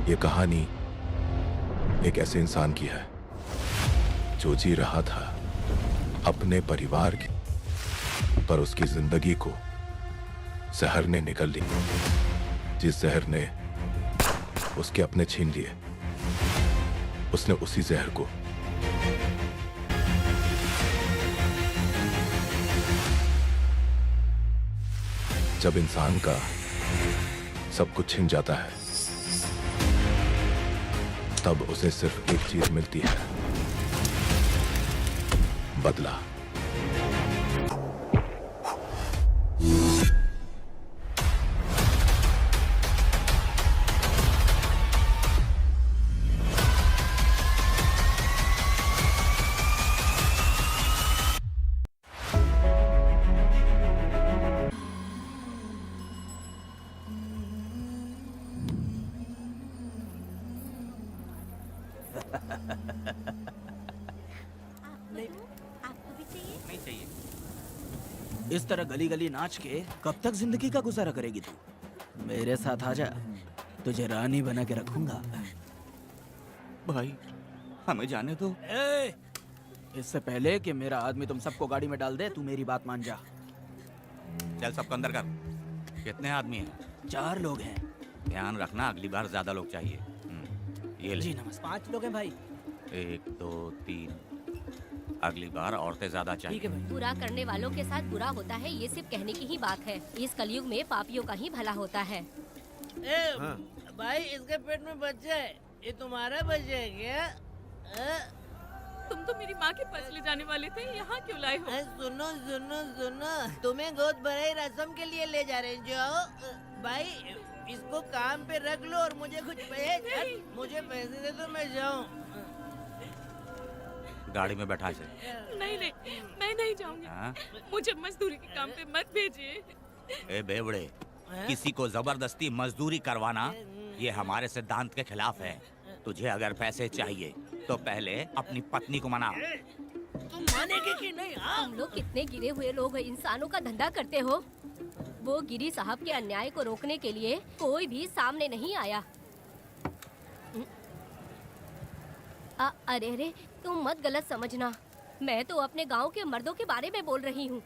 ये कहानी एक ऐसे इंसान की है जो जी रहा था अपने परिवार की, पर उसकी जिंदगी को जहर ने निगल ली। जिस जहर ने उसके अपने छीन लिए, उसने उसी जहर को जब इंसान का सब कुछ छिन जाता है, तब उसे सिर्फ एक चीज मिलती है, बदला। आपको भी चाहिए? नहीं चाहिए। इस तरह गली गली नाच के कब तक जिंदगी का गुजारा करेगी तू? मेरे साथ आजा, तुझे रानी बना के रखूंगा। भाई हमें जाने दो। इससे पहले कि मेरा आदमी तुम सबको गाड़ी में डाल दे, तू मेरी बात मान जा। चल सबको अंदर कर। कितने आदमी हैं? 4 लोग हैं। ध्यान रखना, अगली बार ज्यादा लोग चाहिए। ये ले। जी नमस्ते। 5 लोग हैं भाई। 1 2 3। अगली बार औरतें ज्यादा चाहिए। ठीक है भाई। बुरा करने वालों के साथ बुरा होता है, ये सिर्फ कहने की ही बात है। इस कलयुग में पापियों का ही भला होता है। भाई इसके पेट में बच्चा है, ये तुम्हारा बच्चा है क्या? तुम तो मेरी माँ के पास ले जाने वाले थे, यहाँ क्यों लाए हो? सुनो सुनो सुनो, तुम्हें गोद भराई रस्म के लिए ले जा रहे हैं। जाओ भाई, इसको काम पे रख लो और मुझे कुछ मुझे पैसे दे दो, मैं जाऊँ। गाड़ी में बैठा इसे। नहीं नहीं, मैं नहीं जाऊंगी। हाँ? मुझे मजदूरी के काम पे मत भेजिए। ए बेवड़े, किसी को जबरदस्ती मजदूरी करवाना ये हमारे सिद्धांत के खिलाफ है। तुझे अगर पैसे चाहिए तो पहले अपनी पत्नी को मना। तुम मानेगे कि नहीं? हाँ? तुम लोग कितने गिरे हुए लोग इंसानों का धंधा करते हो। वो गिरी साहब के अन्याय को रोकने के लिए कोई भी सामने नहीं आया। अरे तुम मत गलत समझना, मैं तो अपने गांव के मर्दों के बारे में बोल रही हूँ।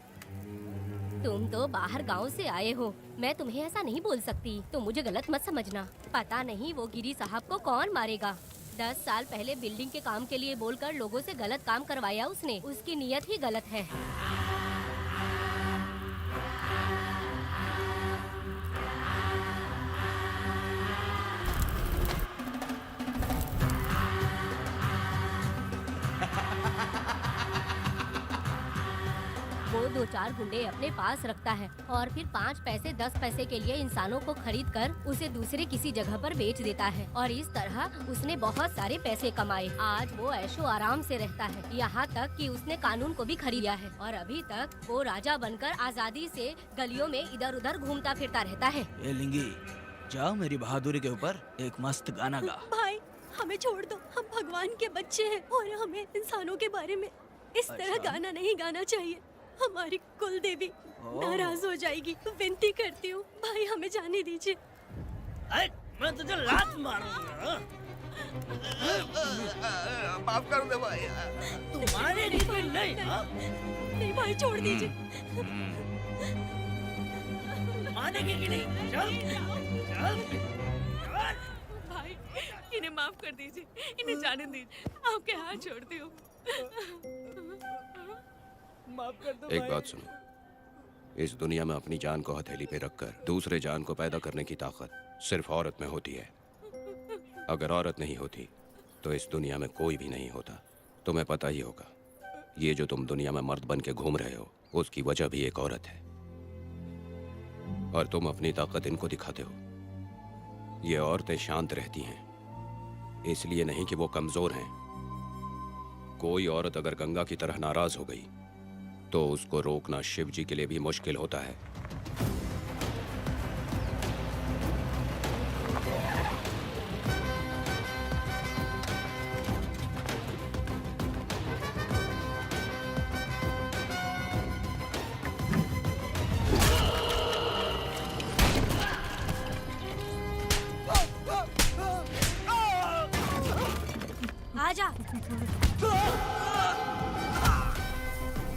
तुम तो बाहर गांव से आए हो, मैं तुम्हें ऐसा नहीं बोल सकती, तुम मुझे गलत मत समझना। पता नहीं वो गिरी साहब को कौन मारेगा। 10 साल पहले बिल्डिंग के काम के लिए बोलकर लोगों से गलत काम करवाया उसने। उसकी नीयत ही गलत है। वो 2-4 गुंडे अपने पास रखता है और फिर 5 पैसे 10 पैसे के लिए इंसानों को खरीद कर उसे दूसरे किसी जगह पर बेच देता है, और इस तरह उसने बहुत सारे पैसे कमाए। आज वो ऐशो आराम से रहता है, यहाँ तक कि उसने कानून को भी खरीदा है, और अभी तक वो राजा बनकर आजादी से गलियों में इधर उधर घूमता फिरता रहता है। ये लिंगी, जाओ मेरी बहादुरी के ऊपर एक मस्त गाना गा। भाई हमें छोड़ दो, हम भगवान के बच्चे हैं और हमें इंसानों के बारे में इस तरह गाना नहीं गाना चाहिए। हमारी कुल देवी नाराज हो जाएगी। विनती करती हूँ भाई, हमें जाने दीजिए। मैं तुझे लात मारूंगा। माफ कर दे भाई। तू मानेगी कि नहीं? हाँ? नहीं भाई, छोड़ दीजिए। मानेगी कि नहीं? चल चल चल। भाई इन्हें माफ कर दीजिए, इन्हें जाने दीजिए, आपके हाथ छोड़ती हूँ। माफ कर दो एक भाई। बात सुनो, इस दुनिया में अपनी जान को हथेली पे रखकर दूसरे जान को पैदा करने की ताकत सिर्फ औरत में होती है। अगर औरत नहीं होती तो इस दुनिया में कोई भी नहीं होता। तुम्हें पता ही होगा, ये जो तुम दुनिया में मर्द बन के घूम रहे हो, उसकी वजह भी एक औरत है, और तुम अपनी ताकत इनको दिखाते हो। ये औरतें शांत रहती हैं, इसलिए नहीं कि वो कमजोर हैं। कोई औरत अगर गंगा की तरह नाराज हो गई तो उसको रोकना शिव जी के लिए भी मुश्किल होता है। जा।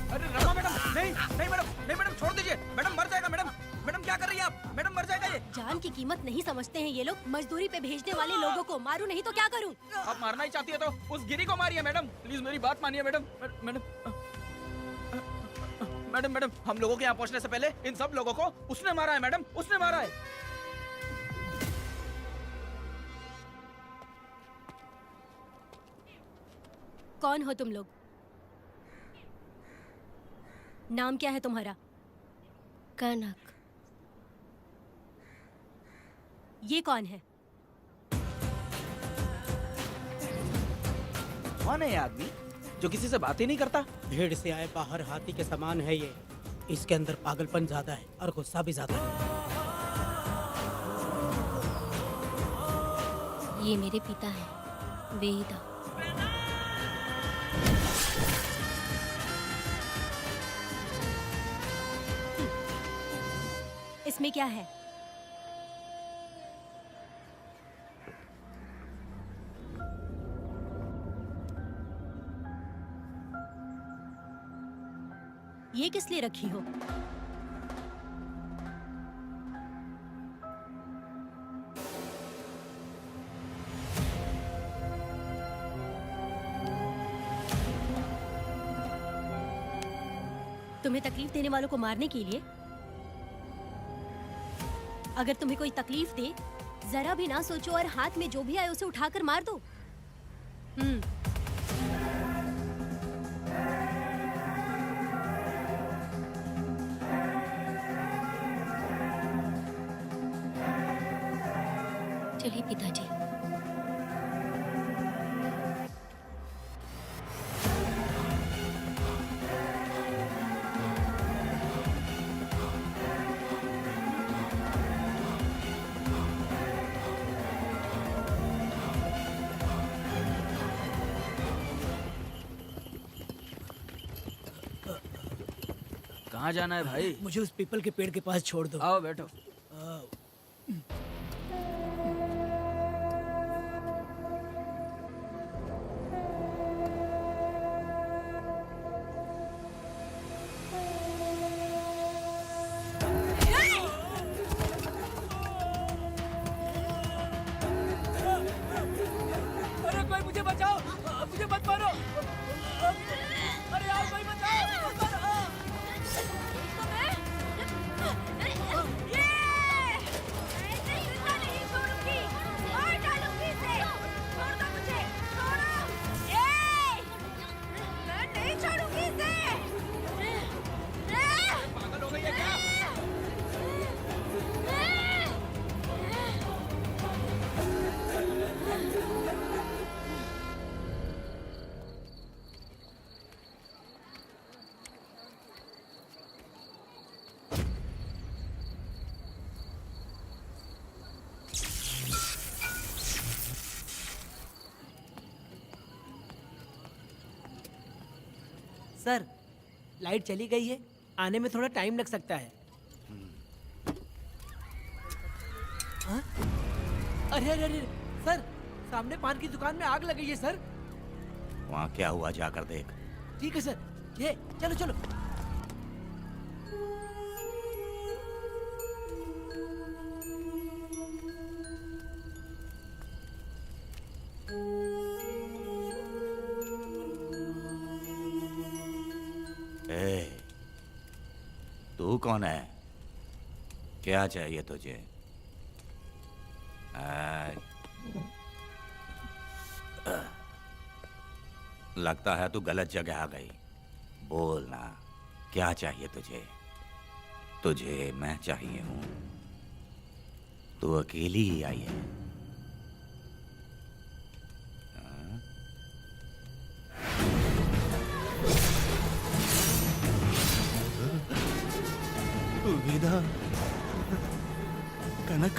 अरे रमा मैडम, नहीं नहीं मैडम, नहीं मैडम, छोड़ दीजिए मैडम, मर जाएगा मैडम। मैडम क्या कर रही है आप? मैडम मर जाएगा ये। जान की कीमत नहीं समझते हैं ये लोग। मजदूरी पे भेजने वाले लोगों को मारूं नहीं तो क्या करूं? आप मारना ही चाहती है तो उस गिरी को मारिए मैडम, प्लीज मेरी बात मानिए मैडम। मैडम मैडम मैडम, हम लोगों के यहाँ पहुँचने से पहले इन सब लोगों को उसने मारा है मैडम, उसने मारा है। कौन हो तुम लोग? नाम क्या है तुम्हारा? कनक। ये कौन है? कौन है ये आदमी जो किसी से बात ही नहीं करता? भीड़ से आए बाहर हाथी के समान है ये। इसके अंदर पागलपन ज्यादा है और गुस्सा भी ज्यादा है। ये मेरे पिता हैं, वेदा। इसमें क्या है? ये किस लिए रखी हो? तुम्हें तकलीफ देने वालों को मारने के लिए? अगर तुम्हें कोई तकलीफ दे, जरा भी ना सोचो और हाथ में जो भी आए उसे उठाकर मार दो। चलिए पिताजी। कहाँ जाना है भाई? मुझे उस पीपल के पेड़ के पास छोड़ दो। आओ बैठो। अरे कोई मुझे बचाओ, मुझे मत मारो। अरे यार कोई बचाओ, मत मारो। पागल हो गई है क्या? सर, लाइट चली गई है, आने में थोड़ा टाइम लग सकता है। हाँ? अरे अरे अरे सर, सामने पान की दुकान में आग लगी है सर। वहाँ क्या हुआ जाकर देख। ठीक है सर, ये चलो चलो। ए, तू कौन है? क्या चाहिए तुझे? लगता है तू गलत जगह आ गई। बोल ना, क्या चाहिए तुझे? तुझे मैं चाहिए हूं। तू अकेली ही आई है। वेदा, कनक,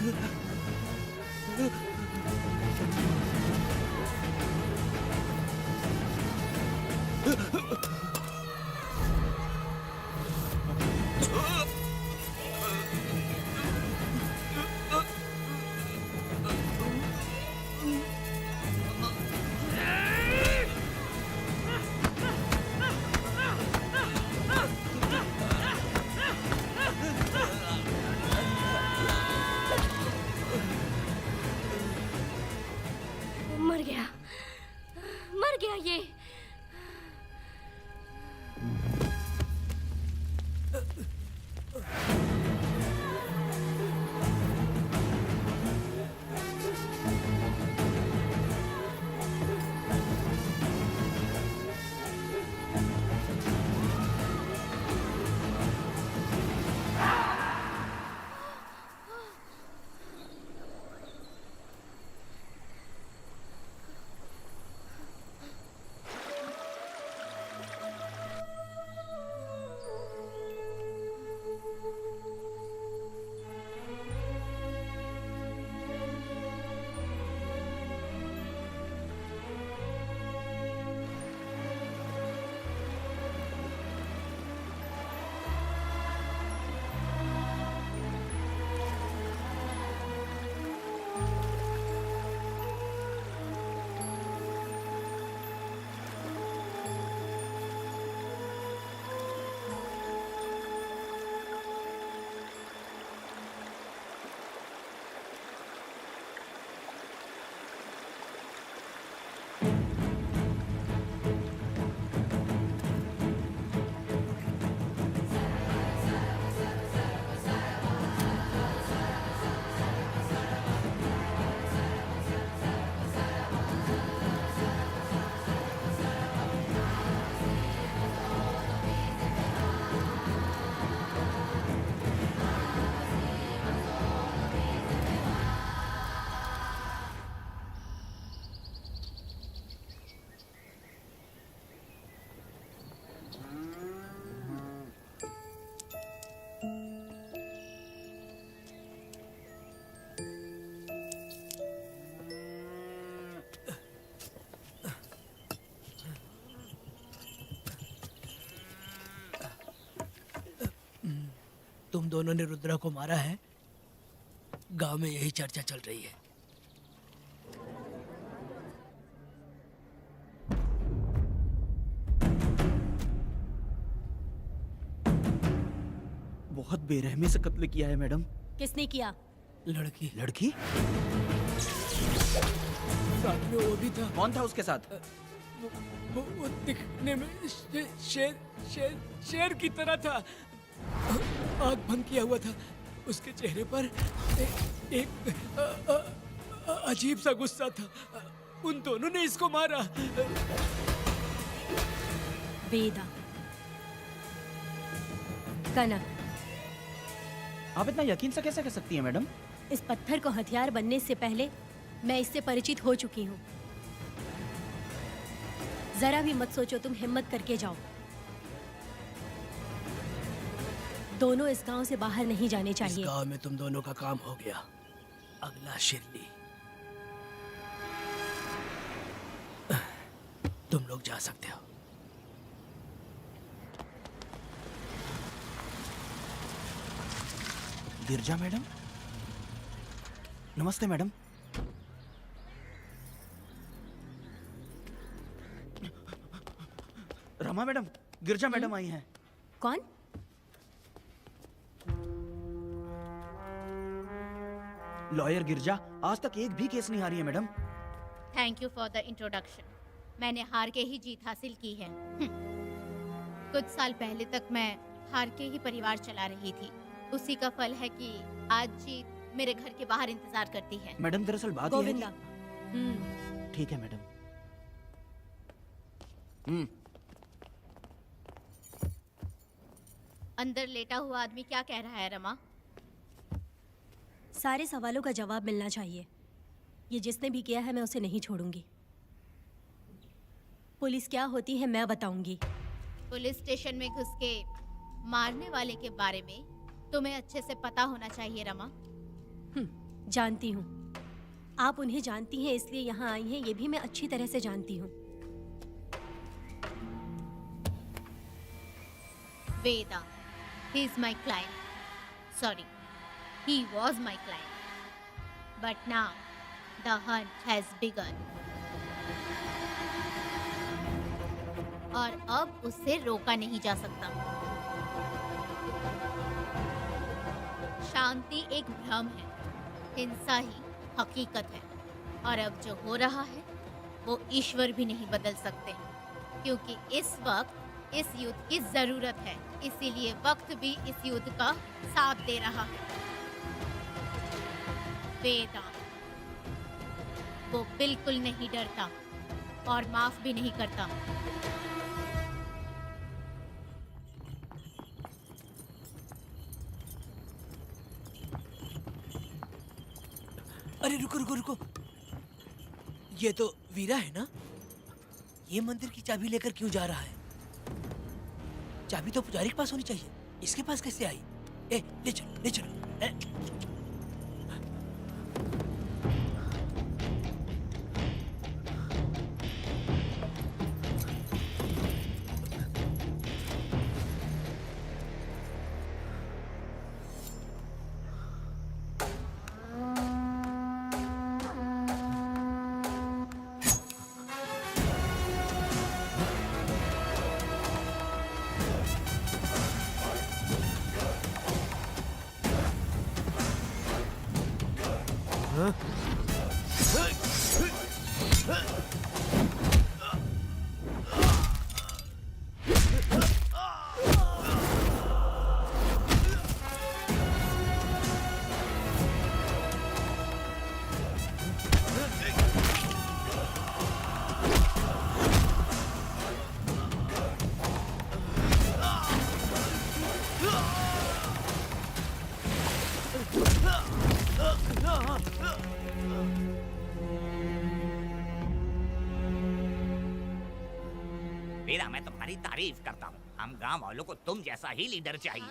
मर गया, मर गया ये। तुम दोनों ने रुद्रा को मारा है? गांव में यही चर्चा चल रही है। बहुत बेरहमी से कत्ल किया है मैडम। किसने किया? लड़की लड़की? साथ में वो भी था। कौन था उसके साथ? वो दिखने में शेर की तरह था। आँख बंद किया हुआ था। उसके चेहरे पर एक अजीब सा गुस्सा था। उन दोनों ने इसको मारा। वेदा, कनक, आप इतना यकीन से कैसे कह सकती हैं मैडम? इस पत्थर को हथियार बनने से पहले मैं इससे परिचित हो चुकी हूँ। जरा भी मत सोचो, तुम हिम्मत करके जाओ। दोनों इस गांव से बाहर नहीं जाने इस चाहिए। गांव में तुम दोनों का काम हो गया। अगला शिरली। तुम लोग जा सकते हो। गिरजा मैडम? नमस्ते मैडम। रमा मैडम, गिरजा मैडम आई हैं। कौन? लॉयर गिरजा। आज तक एक भी केस नहीं हारी है madam. Thank you for the introduction. मैंने हार के ही जीत हासिल की है। कुछ साल पहले तक मैं हार के ही परिवार चला रही थी। उसी का फल है कि आज जीत मेरे घर के बाहर इंतजार करती है। मैडम दरअसल बात यह है गोविंदा। कि... ठीक है मैडम। अंदर लेटा हुआ आदमी क्या कह रहा है रमा? सारे सवालों का जवाब मिलना चाहिए। ये जिसने भी किया है मैं उसे नहीं छोड़ूंगी। पुलिस क्या होती है मैं बताऊंगी। पुलिस स्टेशन में घुस के मारने वाले के बारे में तुम्हें अच्छे से पता होना चाहिए रमा। जानती हूँ। आप उन्हें जानती हैं इसलिए यहाँ आई हैं, ये भी मैं अच्छी तरह से जानती हूँ। वेदा, he is my client. Sorry, he was my client. But now, the hunt has begun. और अब उससे रोका नहीं जा सकता। शांति एक भ्रम है, हिंसा ही हकीकत है। और अब जो हो रहा है वो ईश्वर भी नहीं बदल सकते, क्योंकि इस वक्त इस युद्ध की जरूरत है। इसीलिए वक्त भी इस युद्ध का साथ दे रहा है। वेदा, वो बिल्कुल नहीं डरता और माफ भी नहीं करता। अरे रुको रुको रुको, ये तो वीरा है ना? ये मंदिर की चाबी लेकर क्यों जा रहा है? चाबी तो पुजारी के पास होनी चाहिए, इसके पास कैसे आई? ए, ले चलो ले चलो। वीरा, मैं तुम्हारी तारीफ करता हूँ। हम गांव वालों को तुम जैसा ही लीडर चाहिए।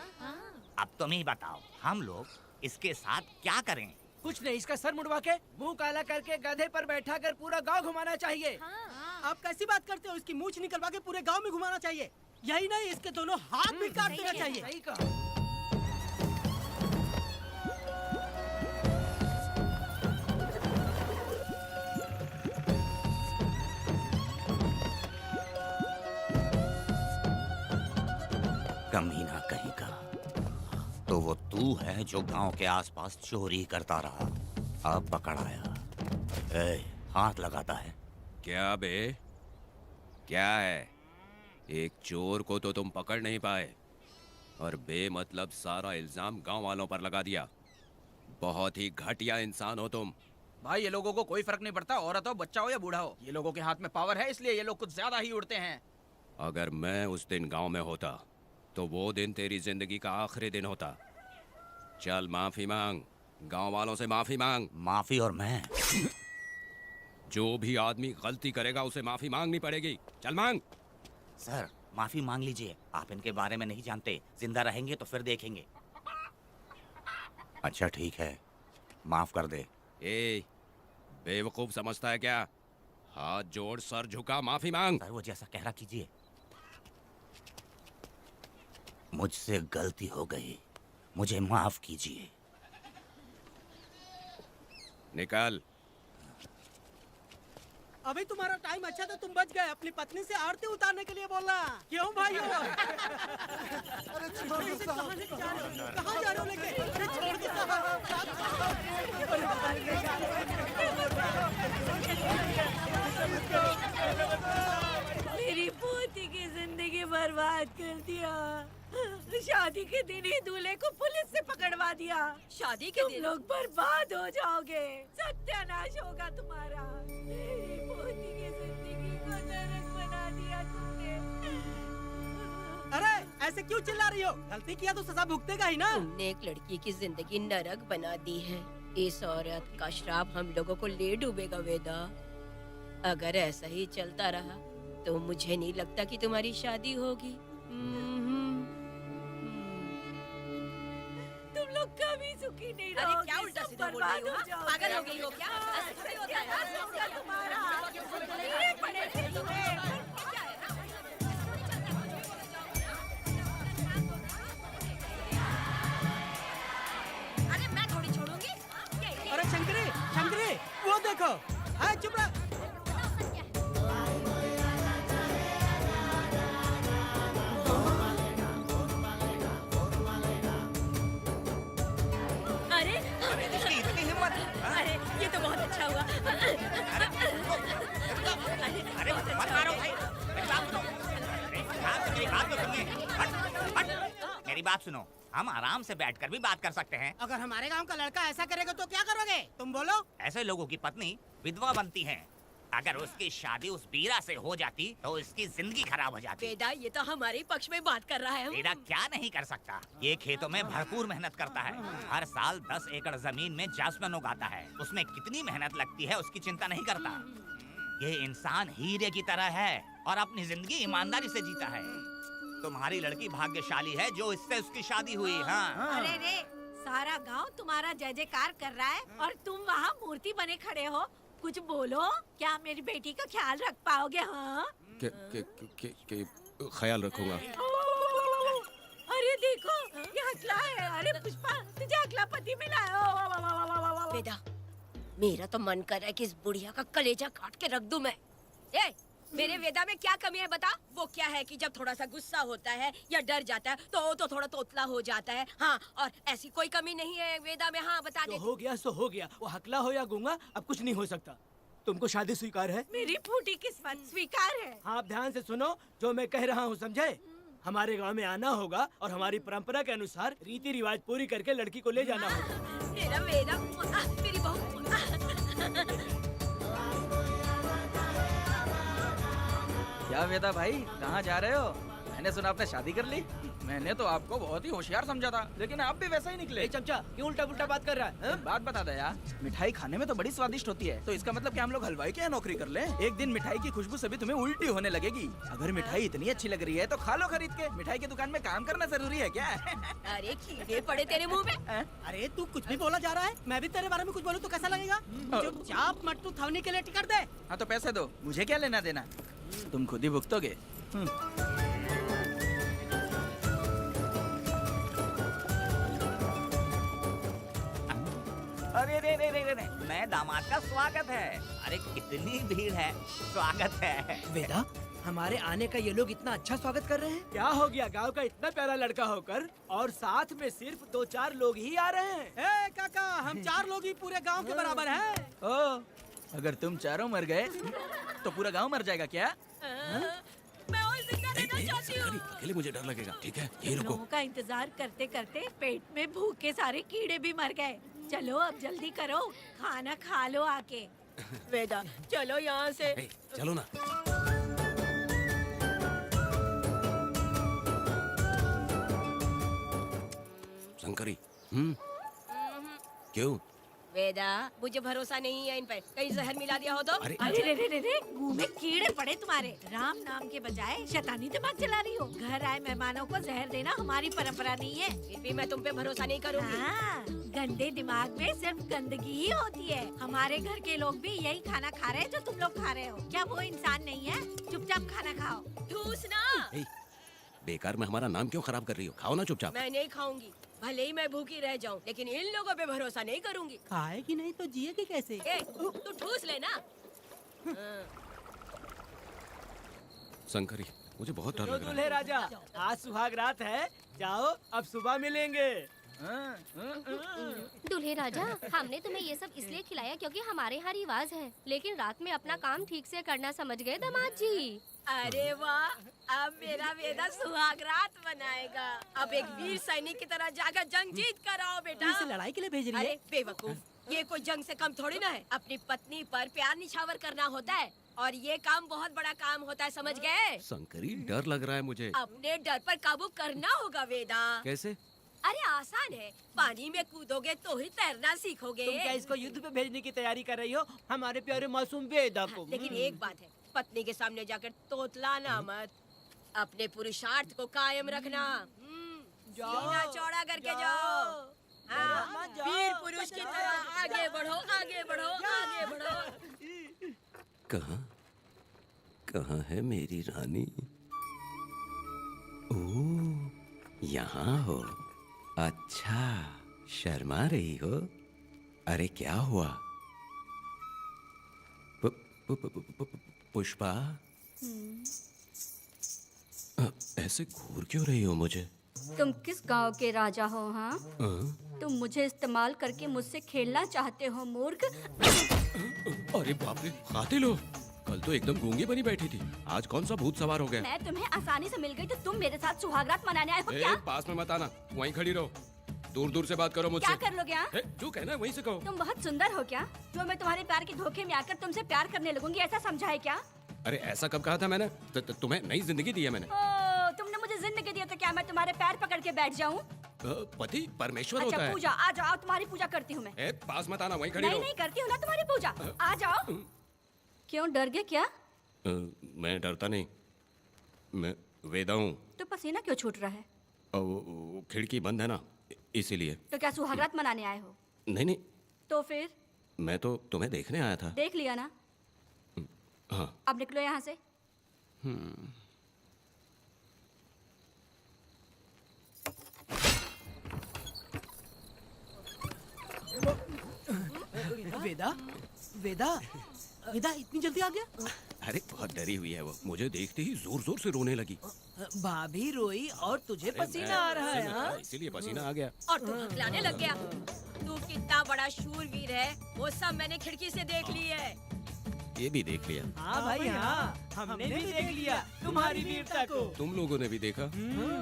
अब तुम ही बताओ, हम लोग इसके साथ क्या करें? कुछ नहीं, इसका सर मुड़वा के मुंह काला करके गधे पर बैठा कर पूरा गांव घुमाना चाहिए। आप कैसी बात करते हो? इसकी मूछ निकलवा के पूरे गांव में घुमाना चाहिए। यही नहीं, इसके दोनों हाथ भी काट देना चाहिए। सही कहा। कमीना कहीं का। तो वो तू है जो गांव के आसपास चोरी करता रहा, अब पकड़ाया। ए, हाथ लगाता है। क्या बे, क्या है? एक चोर को तो तुम पकड़ नहीं पाए और बेमतलब सारा इल्जाम गांव वालों पर लगा दिया। बहुत ही घटिया इंसान हो तुम। भाई, ये लोगों को कोई फर्क नहीं पड़ता, औरत हो, बच्चा हो या बूढ़ा हो। ये लोगों के हाथ में पावर है, इसलिए ये लोग कुछ ज्यादा ही उड़ते हैं। अगर मैं उस दिन गांव में होता तो वो दिन तेरी जिंदगी का आखिरी दिन होता। चल माफी मांग, गांव वालों से माफी मांग। माफी? और मैं? जो भी आदमी गलती करेगा उसे माफी मांगनी पड़ेगी। चल मांग। सर, माफी मांग लीजिए। आप इनके बारे में नहीं जानते, जिंदा रहेंगे तो फिर देखेंगे। अच्छा ठीक है, माफ कर दे। ए, बेवकूफ समझता है क्या? हाथ जोड़, सर झुका, माफी मांग। सर, वो जैसा कह रहा कीजिए। मुझसे गलती हो गई, मुझे माफ कीजिए। निकल। अभी तुम्हारा टाइम अच्छा था, तुम बच गए। अपनी पत्नी से आरती उतारने के लिए बोलना। क्यों भाइयों? अरे छोड़ दो साहब। कहाँ जा रहे हो लेके? अरे छोड़ दो साहब। मेरी पोती की जिंदगी बर्बाद कर दिया। शादी के दिन ही दूल्हे को पुलिस से पकड़वा दिया। शादी के तुम दिन लोग बर्बाद हो जाओगे, सत्यानाश होगा तुम्हारा। मेरी पोती की जिंदगी को नरक बना दिया तुमने। अरे ऐसे क्यों चिल्ला रही हो? गलती किया तो सजा भुगतेगा ही ना। तुमने एक लड़की की जिंदगी नरक बना दी है। इस औरत का श्राप हम लोगों को ले डूबेगा वेदा। अगर ऐसा ही चलता रहा तो मुझे नहीं लगता कि तुम्हारी शादी होगी। तुम लोग कभी सुखी नहीं अरे रहोगे। क्या उल्टा सब सीधा बोल बर्बाद रही हो? हो जाओगे। पागल हो गई हो क्या? ऐसा थोड़ी होता है। ऐसा होगा तुम्हारा। ये पड़े थे तुम्हें। अरे मैं थोड़ी छोड़ूंगी। अरे शंकरी, शंकरी, वो देखो। हाँ, चुप रह। अरे ये तो बहुत अच्छा हुआ। बात सुनो, हम आराम से बैठकर भी बात कर सकते हैं। अगर हमारे गांव का लड़का ऐसा करेगा तो क्या करोगे तुम बोलो? ऐसे लोगों की पत्नी विधवा बनती है। अगर उसकी शादी उस बीरा से हो जाती तो इसकी जिंदगी खराब हो जाती। वेदा, ये तो हमारे पक्ष में बात कर रहा है। वेदा क्या नहीं कर सकता? ये खेतों में भरपूर मेहनत करता है। हर साल 10 एकड़ जमीन में जासमन उगाता है। उसमें कितनी मेहनत लगती है उसकी चिंता नहीं करता। ये इंसान हीरे की तरह है और अपनी जिंदगी ईमानदारी से जीता है। तुम्हारी लड़की भाग्यशाली है जो इससे उसकी शादी हुई। हाँ, अरे रे, सारा गांव तुम्हारा जय जयकार कर रहा है और तुम वहाँ मूर्ति बने खड़े हो। कुछ बोलो, क्या मेरी बेटी का ख्याल रख पाओगे? हाँ, के ख्याल रखूंगा। अरे देखो, ये हकला है। अरे पुष्पा, तुझे हकला पति मिला है। वेदा, मेरा तो मन कर रहा है कि इस बुढ़िया का कलेजा काट के रख दूं मैं। ए, मेरे वेदा में क्या कमी है बता? वो क्या है कि जब थोड़ा सा गुस्सा होता है या डर जाता है तो थोड़ा तोतला हो जाता है। हाँ, और ऐसी कोई कमी नहीं है वेदा में। हाँ, बता दे। हो गया सो हो गया, वो हकला हो या गूंगा अब कुछ नहीं हो सकता। तुमको शादी स्वीकार है? मेरी फूटी किस्मत स्वीकार है। हाँ, आप ध्यान से सुनो जो मैं कह रहा हूँ, समझे? हमारे गांव में आना होगा और हमारी परंपरा के अनुसार रीति रिवाज पूरी करके लड़की को ले जाना होगा। मेरा वेदा, मेरी बहू। क्या वेदा भाई, कहाँ जा रहे हो? मैंने सुना आपने शादी कर ली। मैंने तो आपको बहुत ही होशियार समझा था, लेकिन आप भी वैसा ही निकले। चमचा, क्यों उल्टा पुल्टा बात कर रहा है? बात बता दे यार, मिठाई खाने में तो बड़ी स्वादिष्ट होती है, तो इसका मतलब क्या हम लोग हलवाई के यहाँ नौकरी कर लें? एक दिन मिठाई की खुशबू से भी तुम्हें उल्टी होने लगेगी। अगर मिठाई इतनी अच्छी लग रही है तो खा लो खरीद के। मिठाई की दुकान में काम करना जरूरी है क्या? अरे कीड़े पड़े तेरे मुंह में। अरे तू कुछ भी बोला जा रहा है। मैं भी तेरे बारे में कुछ बोलूं तो कैसा लगेगा? चुपचाप मट्टू थवनी के लिए टिकट दे। हाँ तो पैसे दो, मुझे क्या लेना देना, तुम खुद ही भुगतोगे। अरे रे रे रे रे, नए दामाद का स्वागत है। अरे कितनी भीड़ है, स्वागत है। वेदा, हमारे आने का ये लोग इतना अच्छा स्वागत कर रहे हैं। क्या हो गया गांव का इतना प्यारा लड़का होकर और साथ में सिर्फ 2-4 लोग ही आ रहे हैं। ए काका, हम 4 लोग ही पूरे गांव के बराबर हैं। ओ, अगर तुम चारों मर गए तो पूरा गांव मर जाएगा क्या? मैं और जिंदा रहना चाहती हूँ। अकेले मुझे डर लगेगा। ठीक है, यही रुको। लोगों का इंतजार करते करते पेट में भूख के सारे कीड़े भी मर गए। चलो अब जल्दी करो, खाना खा लो आके। वेदा, चलो यहाँ से। चलो ना। शंकरी, क्यों? वेदा, मुझे भरोसा नहीं है इन पे। कहीं जहर मिला दिया हो तो? अरे अरे रे रे रे रे, मुंह में कीड़े पड़े तुम्हारे। राम नाम के बजाय शैतानी दिमाग चला रही हो। घर आए मेहमानों को जहर देना हमारी परंपरा नहीं है। फिर भी मैं तुम पे भरोसा नहीं करूँगी। हाँ, गंदे दिमाग में सिर्फ गंदगी ही होती है। हमारे घर के लोग भी यही खाना खा रहे हैं जो तुम लोग खा रहे हो। क्या वो इंसान नहीं है? चुपचाप खाना खाओ। ठूसना। बेकार में हमारा नाम क्यों खराब कर रही हो? खाओ ना चुपचाप। मैं नहीं खाऊंगी, भले ही मैं भूखी रह जाऊं, लेकिन इन लोगों पे भरोसा नहीं करूंगी। खाएगी नहीं तो जिएगी कैसे? ए, तू ठूस लेना। शंकरी, मुझे बहुत डर लग रहा दूल्हे है। राजा, आज सुहाग रात है, जाओ अब सुबह मिलेंगे। दूल्हे राजा, हमने तुम्हें ये सब इसलिए खिलाया क्योंकि हमारे यहाँ रिवाज है, लेकिन रात में अपना काम ठीक से करना समझ गए दामाद जी। अरे वाह, अब मेरा वेदा सुहाग रात मनाएगा। अब एक वीर सैनिक की तरह जाकर जंग जीत कर आओ बेटा। इसे लड़ाई के लिए भेज रही है? अरे बेवकूफ, ये कोई जंग से कम थोड़ी ना है। अपनी पत्नी पर प्यार निछावर करना होता है और ये काम बहुत बड़ा काम होता है, समझ गए? शंकरी, डर लग रहा है मुझे। अपने डर पर काबू करना होगा वेदा। कैसे? अरे आसान है, पानी में कूदोगे तो ही तैरना सीखोगे। तुम क्या इसको युद्ध पे भेजने की तैयारी कर रही हो? हमारे प्यारे मासूम वेदा को। लेकिन एक बात है, पत्नी के सामने जाकर तोतलाना मत। अपने पुरुषार्थ को कायम रखना। सीना चौड़ा करके जाओ। हाँ, वीर पुरुष की तरह आगे बढ़ो, आगे बढ़ो, आगे बढ़ो। कहाँ है मेरी रानी? ओह, यहाँ हो। अच्छा, शर्मा रही हो? अरे क्या हुआ? पुष्पा, ऐसे घूर क्यों रही हो मुझे? तुम किस गांव के राजा हो? हाँ, तुम मुझे इस्तेमाल करके मुझसे खेलना चाहते हो मूर्ख? अरे बाप रे, कातिल हो? कल तो एकदम गूंगी बनी बैठी थी, आज कौन सा भूत सवार हो गया? मैं तुम्हें आसानी से मिल गई तो तुम मेरे साथ सुहागरात मनाने आए हो क्या? पास में मत आना, वहीं खड़ी रहो। दूर दूर से बात करो मुझसे। क्या कर लोगे हाँ? जो कहना है वहीं से कहो। तुम बहुत सुंदर हो क्या, जो मैं तुम्हारे प्यार के धोखे में आकर तुमसे प्यार करने लगूंगी, ऐसा समझा है क्या? अरे ऐसा कब कहा था मैंने? तुम्हें नई जिंदगी दी है मैंने। ओ, तुमने मुझे जिंदगी दी है तो क्या मैं तुम्हारे पैर पकड़ के बैठ जाऊँ? पति परमेश्वर अच्छा होता है। पूजा, आ जाओ, तुम्हारी पूजा करती हूँ मैं। पास मत आना, वहीं खड़ी रहो। नहीं करती हूँ ना तुम्हारी पूजा, आ जाओ। क्यों डर गए क्या? मैं डरता नहीं, मैं वेदा हूँ। तो पसीना क्यों छूट रहा है? वो खिड़की बंद है ना, इसीलिए। तो क्या सुहागरात मनाने आए हो? नहीं, तो फिर? मैं तो तुम्हें देखने आया था। देख लिया ना? हाँ। अब निकलो यहाँ से। वेदा वेदा वेदा इतनी जल्दी आ गया? अरे बहुत डरी हुई है वो, मुझे देखते ही जोर जोर से रोने लगी। भाभी रोई और तुझे पसीना आ रहा है हाँ? इसीलिए पसीना आ गया। और तू हकलाने लग गया। तू कितना बड़ा शूरवीर है, वो सब मैंने खिड़की से देख ली है। ये भी देख लिया। हाँ भाई हाँ, हमने भी देख लिया तुम्हारी वीरता को। तुम लोगों ने भी देखा।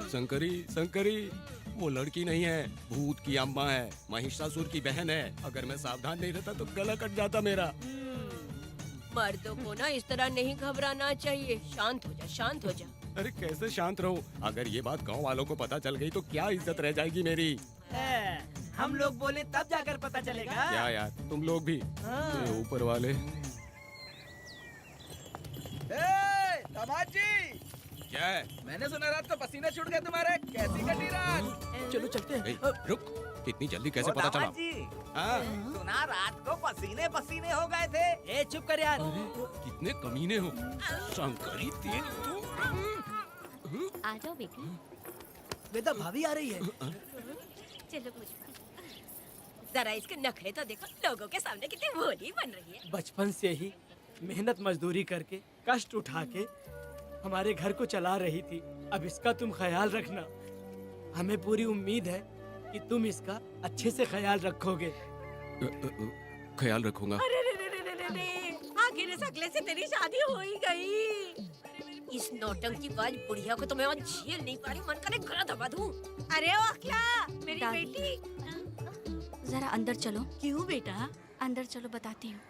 शंकरी शंकरी वो लड़की नहीं है, भूत की अम्मा है, महिषासुर की बहन है। अगर मैं सावधान नहीं रहता तो गला कट जाता मेरा। मर्दों को ना इस तरह नहीं घबराना चाहिए। शांत हो जा, शांत हो जा। अरे कैसे शांत रहूं? अगर ये बात गांव वालों को पता चल गई तो क्या इज्जत रह जाएगी मेरी? हम लोग बोले तब जाकर पता चलेगा। क्या यार, तुम लोग भी ये ऊपर वाले। दामाद जी, क्या है? मैंने सुना रात को पसीने छूट गए तुम्हारे, कैसी कटी रात? चलो चलते हैं। रुक, इतनी जल्दी कैसे पता चला? हाँ? सुना रात को पसीने पसीने हो गए थे। ए चुप कर यार। कितने कमीने हो शंकरी तेरी तू। आ जाओ बेटी। वेदा भाभी आ रही है। चलो मुझ पर। जरा इसके नखरे तो देखो, लोगों के सामने कितनी भोली बन रही है। बचपन से ही मेहनत मजदूरी करके कष्ट उठा के हमारे घर को चला रही थी। अब इसका तुम ख्याल रखना। हमें पूरी उम्मीद है कि तुम इसका अच्छे से ख्याल रखोगे। ख्याल रखूंगा। अरे रे रे रे रे रे, आखिर इस अगले से तेरी शादी हो ही गई। इस नौटंकी बाज बुढ़िया को तो मैं आज झेल नहीं पा रही, मन करे गला दबा दूं। अरे ओ अखला, मेरी दादी। बेटी। जरा अंदर चलो। क्यों बेटा? अंदर चलो, बताती हूँ।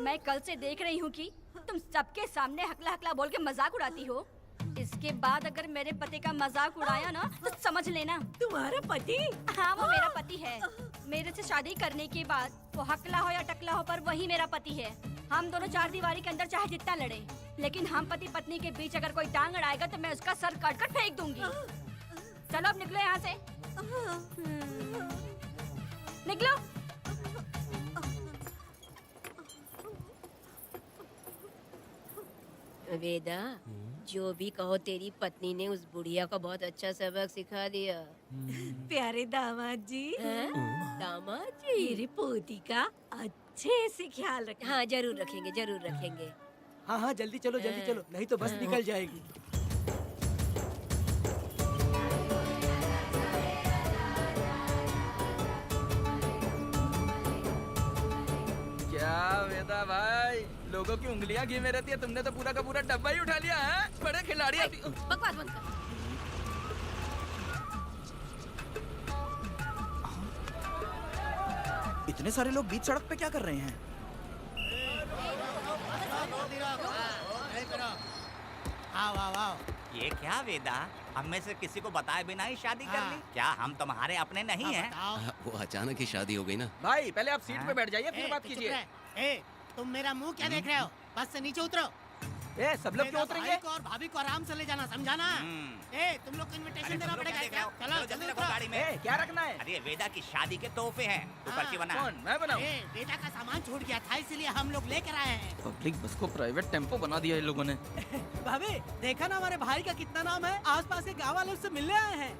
मैं कल से देख रही हूँ कि तुम सबके सामने हकला हकला बोल के मजाक उड़ाती हो। इसके बाद अगर मेरे पति का मजाक उड़ाया ना तो समझ लेना। तुम्हारा पति? हाँ, वो मेरा पति है। मेरे से शादी करने के बाद वो हकला हो या टकला हो पर वही मेरा पति है। हम दोनों चार दीवारी के अंदर चाहे जितना लड़े, लेकिन हम पति पत्नी के बीच अगर कोई टांग अड़ाएगा तो मैं उसका सर काट कर फेंक दूंगी। चलो अब निकलो यहाँ से। निकलो। वेदा, जो भी कहो तेरी पत्नी ने उस बुढ़िया को बहुत अच्छा सबक सिखा दिया। प्यारे दामाद जी। दामाद जी, मेरी पोती का अच्छे से ख्याल रखें। हाँ जरूर रखेंगे, जरूर रखेंगे। हाँ हाँ जल्दी चलो, जल्दी चलो, नहीं तो बस निकल जाएगी। क्या वेदा भाई, लोगों की उंगलियां घी में रहती है, तुमने तो पूरा का पूरा डब्बा ही उठा लिया है। बड़े खिलाड़ी। बकवास बंद कर। इतने सारे लोग बीच सड़क पे क्या कर रहे हैं? आओ आओ आओ। ये क्या वेदा, हम में से किसी को बताए बिना ही शादी कर ली? क्या हम तुम्हारे अपने नहीं हैं? वो अचानक ही शादी हो गई ना। भाई पहले आप सीट पे बैठ जाइए, फिर बात कीजिए। तुम मेरा मुंह क्या देख रहे हो? बस से नीचे उतरो। ए, सब लोग क्यों उतरेंगे? भाई को और भाभी को आराम से ले जाना, समझा ना? ए, तुम लोग को इनविटेशन देना पड़ेगा। चलो जल्दी उतरो। गाड़ी में। ए, क्या रखना है? अरे वेदा की शादी के तोहफे हैं, तू पर्ची बना। कौन, मैं बनाऊं? बेटा का सामान छूट गया था, इसलिए हम लोग लेकर आए हैं। पब्लिक बस को प्राइवेट टेम्पो बना दिया इन लोगों ने। भाभी देखा ना हमारे भाई का कितना नाम है, आसपास के गाँव वाले उससे मिलने आए हैं।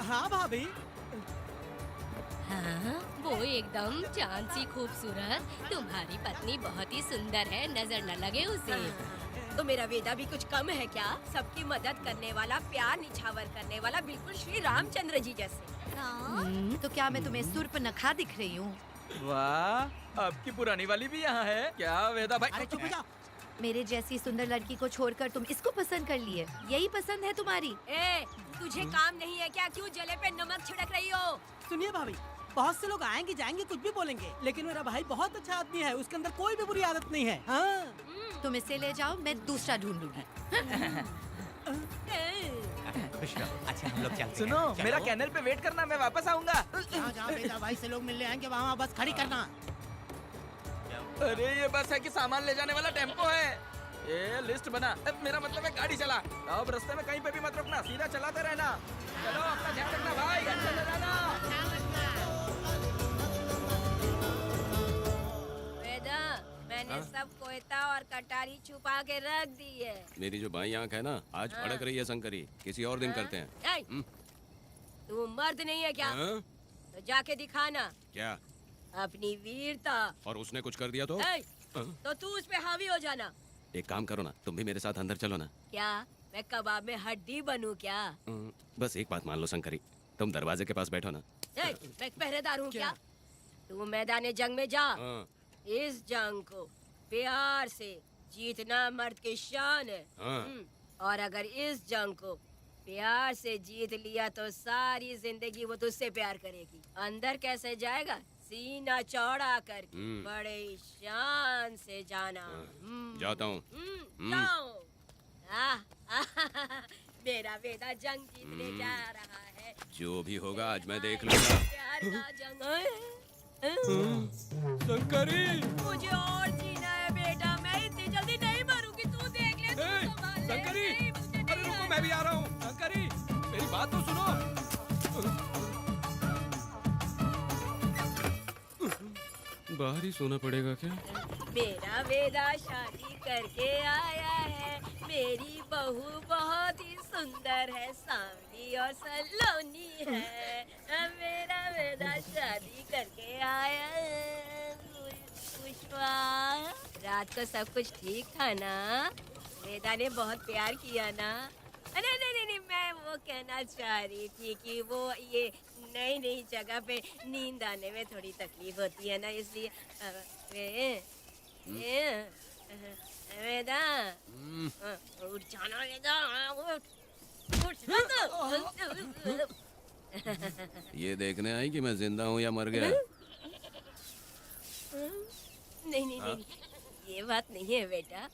हाँ भाभी। हाँ, वो एकदम चांद सी खूबसूरत। तुम्हारी पत्नी बहुत ही सुंदर है, नजर न लगे उसे। तो मेरा वेदा भी कुछ कम है क्या? सबकी मदद करने वाला, प्यार निछावर करने वाला, बिल्कुल श्री रामचंद्र जी जैसे। तो क्या मैं तुम्हें सुर्पनखा दिख रही हूँ? वाह, आपकी पुरानी वाली भी यहाँ है क्या वेदा भाई? अरे चुप हो जा। मेरे जैसी सुंदर लड़की को छोड़कर तुम इसको पसंद कर लिए, यही पसंद है तुम्हारी? ए, तुझे काम नहीं है क्या? क्यों जले पे नमक छिड़क रही हो? सुनिए भाभी, बहुत से लोग आएंगे जाएंगे कुछ भी बोलेंगे, लेकिन मेरा भाई बहुत अच्छा आदमी है, उसके अंदर कोई भी बुरी आदत नहीं है। हाँ। तुम इसे ले जाओ, मैं दूसरा ढूंढूंगी। खुश रहो। अच्छा हम लोग चलते हैं। सुनो, चलो। मेरा कैनल पे वेट करना, मैं वापस आऊंगा। जहाँ वेदा भाई से लोग मिलने आएंगे वहाँ बस खड़ी करना। अरे ये बस है कि सामान ले जाने वाला टेम्पो है। ये लिस्ट बना, अब मेरा मतलब है गाड़ी चला। अब रास्ते में कहीं पे भी मत रुकना, सीधा चलाते रहना। चलो अपना ध्यान रखना भाई, अच्छा से जाना। वेदा, मैंने सब कोयता और कटारी छुपा के रख दी है। मेरी जो बाई आंख है ना, आज भड़क रही है शंकरी। किसी और दिन करते हैं। ए, तू मर्द नहीं है क्या? हाँ? तो जाके दिखाना क्या? अपनी वीरता। और उसने कुछ कर दिया तो? ए, तो तू उस पे हावी हो जाना। एक काम करो ना, तुम भी मेरे साथ अंदर चलो ना। क्या मैं कबाब में हड्डी बनूं क्या? बस एक बात मान लो शंकरी, तुम दरवाजे के पास बैठो ना। ए, मैं पहरेदार हूँ क्या? तू मैदाने जंग में जा। हाँ। इस जंग को प्यार से जीतना मर्द की शान है। हाँ। और अगर इस जंग को प्यार से जीत लिया तो सारी जिंदगी वो तुझसे प्यार करेगी। अंदर कैसे जाएगा? सीना चौड़ा करके बड़े शान से जाना। जाता हूँ। जाओ। मेरा वेदा जंग जीतने जा रहा है। जो भी होगा आज मैं देख लूंगा। प्यार का जंग। शंकरी, मुझे और जीना है बेटा, मैं इतनी जल्दी नहीं मरूंगी। तू देख ले, तू संभाल ले। शंकरी, नहीं, मुझे अरे नहीं रुको, मैं भी आ रहा हूँ। शंकरी, मेरी बात तो सुनो। बाहर ही सोना पड़ेगा क्या? मेरा वेदा शादी करके आया है। मेरी बहू बहुत ही सुंदर है, सांवली और सलोनी है। मेरा वेदा शादी करके आया है। पुष्पा, रात को सब कुछ ठीक था ना? वेदा ने बहुत प्यार किया ना? नहीं नहीं नहीं, मैं वो कहना चाह रही थी कि वो ये नई नई जगह पे नींद आने में थोड़ी तकलीफ होती है ना, इसलिए वेदा उठ जाना, वेदा उठ उठ। ये देखने आई कि मैं जिंदा हूँ या मर गया? नहीं नहीं नहीं, ये बात नहीं है बेटा।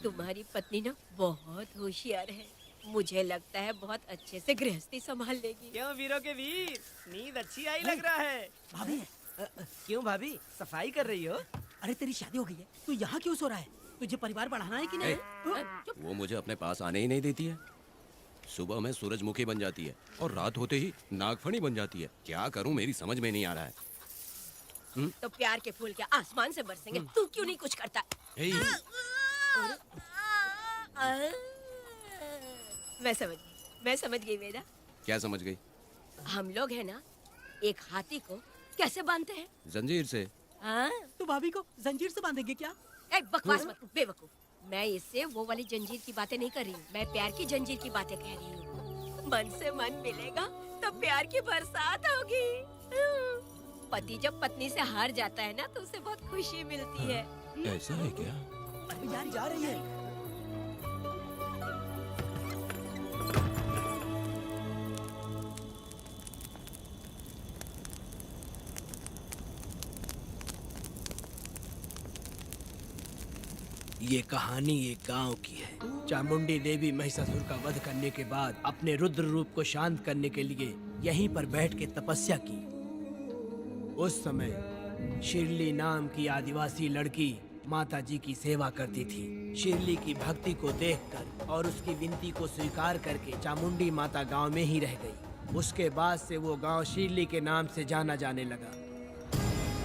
तुम्हारी पत्नी ना बहुत होशियार है। मुझे लगता है बहुत अच्छे से गृहस्थी संभाल लेगी। क्यों वीरों के वीर, नींद अच्छी आई लग रहा है। भाभी, क्यों भाभी, सफाई कर रही हो? अरे तेरी शादी हो गई है, तू यहाँ क्यों सो रहा है? तुझे परिवार बढ़ाना है कि नहीं? वो मुझे अपने पास आने ही नहीं देती है। सुबह में सूरजमुखी बन जाती है और रात होते ही नागफनी बन जाती है। क्या करूं, मेरी समझ में नहीं आ रहा है। तो प्यार के फूल क्या आसमान से बरसेंगे? तू क्यों नहीं कुछ करता? मैं समझ गई वेदा। क्या समझ गई? हम लोग है ना, एक हाथी को कैसे बांधते हैं? जंजीर से। तू भाभी को जंजीर से बांधेंगे क्या? बकवास मत, बेवकूफ। मैं इससे वो वाली जंजीर की बातें नहीं कर रही हूँ, मैं प्यार की जंजीर की बातें कह रही हूँ। मन से मन मिलेगा तो प्यार की बरसात होगी। पति जब पत्नी से हार जाता है ना तो उसे बहुत खुशी मिलती है। ऐसा है क्या? अरे यार जा रही है। ये कहानी एक गांव की है। चामुंडी देवी महिषासुर का वध करने के बाद अपने रुद्र रूप को शांत करने के लिए यहीं पर बैठ के तपस्या की। उस समय शिरली नाम की आदिवासी लड़की माता जी की सेवा करती थी। शिरली की भक्ति को देखकर और उसकी विनती को स्वीकार करके चामुंडी माता गांव में ही रह गई। उसके बाद से वो गांव शिरली के नाम से जाना जाने लगा।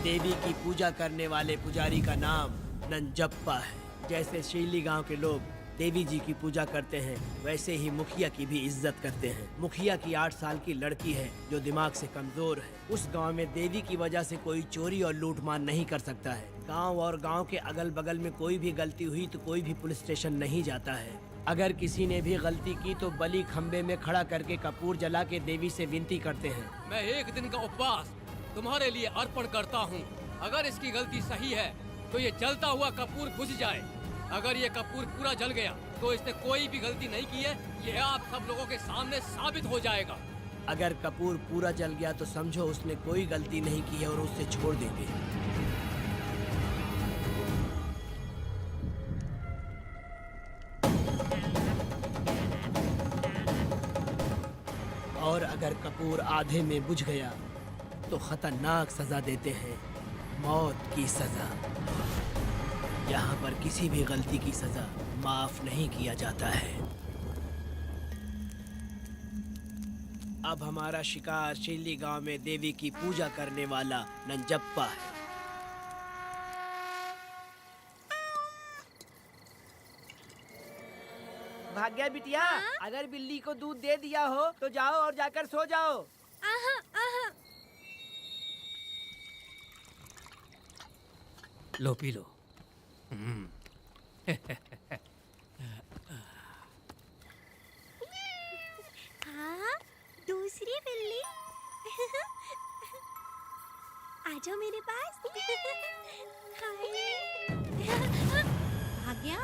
देवी की पूजा करने वाले पुजारी का नाम नंजप्पा है। जैसे शिरली गांव के लोग देवी जी की पूजा करते हैं वैसे ही मुखिया की भी इज्जत करते हैं। मुखिया की 8 साल की लड़की है जो दिमाग से कमजोर है। उस गांव में देवी की वजह से कोई चोरी और लूटमार नहीं कर सकता है। गांव और गांव के अगल बगल में कोई भी गलती हुई तो कोई भी पुलिस स्टेशन नहीं जाता है। अगर किसी ने भी गलती की तो बलि खम्बे में खड़ा करके कपूर जला के देवी से विनती करते हैं। मैं 1 दिन का उपवास तुम्हारे लिए अर्पण करता हूँ। अगर इसकी गलती सही है तो ये जलता हुआ कपूर बुझ जाए। अगर ये कपूर पूरा जल गया तो इसने कोई भी गलती नहीं की है, ये आप सब लोगों के सामने साबित हो जाएगा। अगर कपूर पूरा जल गया तो समझो उसने कोई गलती नहीं की है और उसे छोड़ देंगे। और अगर कपूर आधे में बुझ गया तो खतरनाक सजा देते हैं, मौत की सजा। यहाँ पर किसी भी गलती की सजा माफ नहीं किया जाता है। अब हमारा शिकार शिल्ली गांव में देवी की पूजा करने वाला नंजप्पा है। भाग्या बिटिया, अगर बिल्ली को दूध दे दिया हो तो जाओ और जाकर सो जाओ। लो पी लो। हाँ, दूसरी बिल्ली। आ जाओ मेरे पास। भाग्या,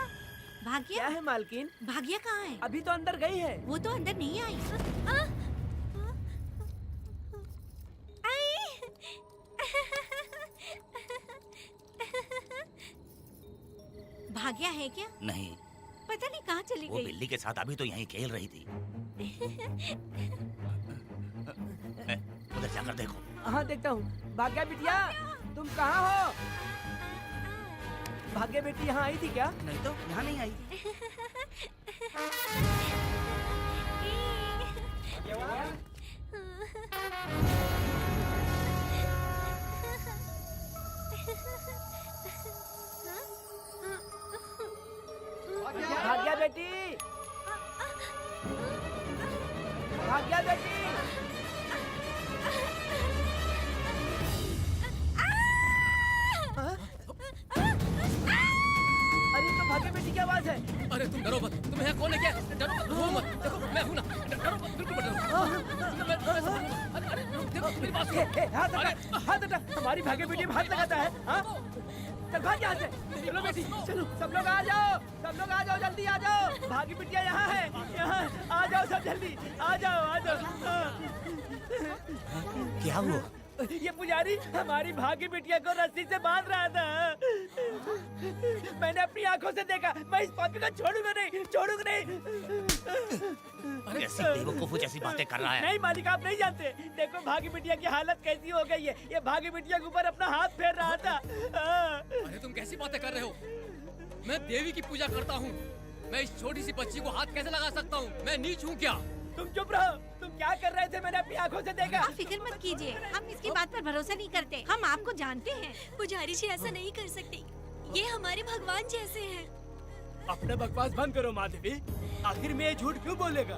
भाग्या क्या है मालकिन? भाग्या कहाँ है? अभी तो अंदर गई है। वो तो अंदर नहीं आई। भाग्या है क्या? नहीं, पता नहीं कहाँ चली वो गई। बिल्ली के साथ अभी तो यहीं खेल रही थी। उधर जाकर देखो। हाँ देखता हूँ। भाग्या बिटिया, तुम कहाँ हो? भाग्या बेटी यहाँ आई थी क्या? नहीं तो यहाँ नहीं आई। भाग्या बेटी, भाग्या बेटी। अरे तो भाग्य बेटी की आवाज है। अरे तुम डरो मत, तुम्हें यहाँ कौन है? क्या डरो मत, रो मत। देखो मैं हूँ ना, डरो मत, बिल्कुल मत डरो। अरे देखो मेरी बात सुनो। हाथ हटा, हाथ हटा। हमारी भाग्य बेटी में हाथ लगाता है। हाँ? चल भाग यहाँ से। चलो बेटी, चलो सब लोग आ जाओ, सब लोग आ जाओ, जल्दी आ जाओ। भाग्य बिटिया यहाँ है, यहाँ आ जाओ सब जल्दी, आ जाओ, आ जाओ। क्या हुआ? ये पुजारी हमारी भाग्य बिटिया को रस्सी से बांध रहा था। मैंने अपनी आंखों से देखा। मैं इस पापी को छोड़ूंगा नहीं, छोड़ूंगा नहीं। अरे ऐसी बेवकूफों जैसी बातें कर रहा है। नहीं मालिक, आप नहीं जानते। देखो भाग्य बिटिया की हालत कैसी हो गई है। ये भाग्य बिटिया के ऊपर अपना हाथ फेर रहा था। अरे तुम कैसी बातें कर रहे हो? मैं देवी की पूजा करता हूँ। मैं इस छोटी सी बच्ची को हाथ कैसे लगा सकता हूँ? मैं नीच हूँ क्या? तुम चुप रहो। तुम क्या कर रहे थे? मैंने अपनी आंखों से देखा। आप फिक्र मत कीजिए, हम इसकी बात पर भरोसा नहीं करते। हम आपको जानते हैं। पुजारी जी ऐसा नहीं कर सकते, ये हमारे भगवान जैसे हैं। अपना बकवास बंद करो माँ देवी। आखिर में ये झूठ क्यों बोलेगा?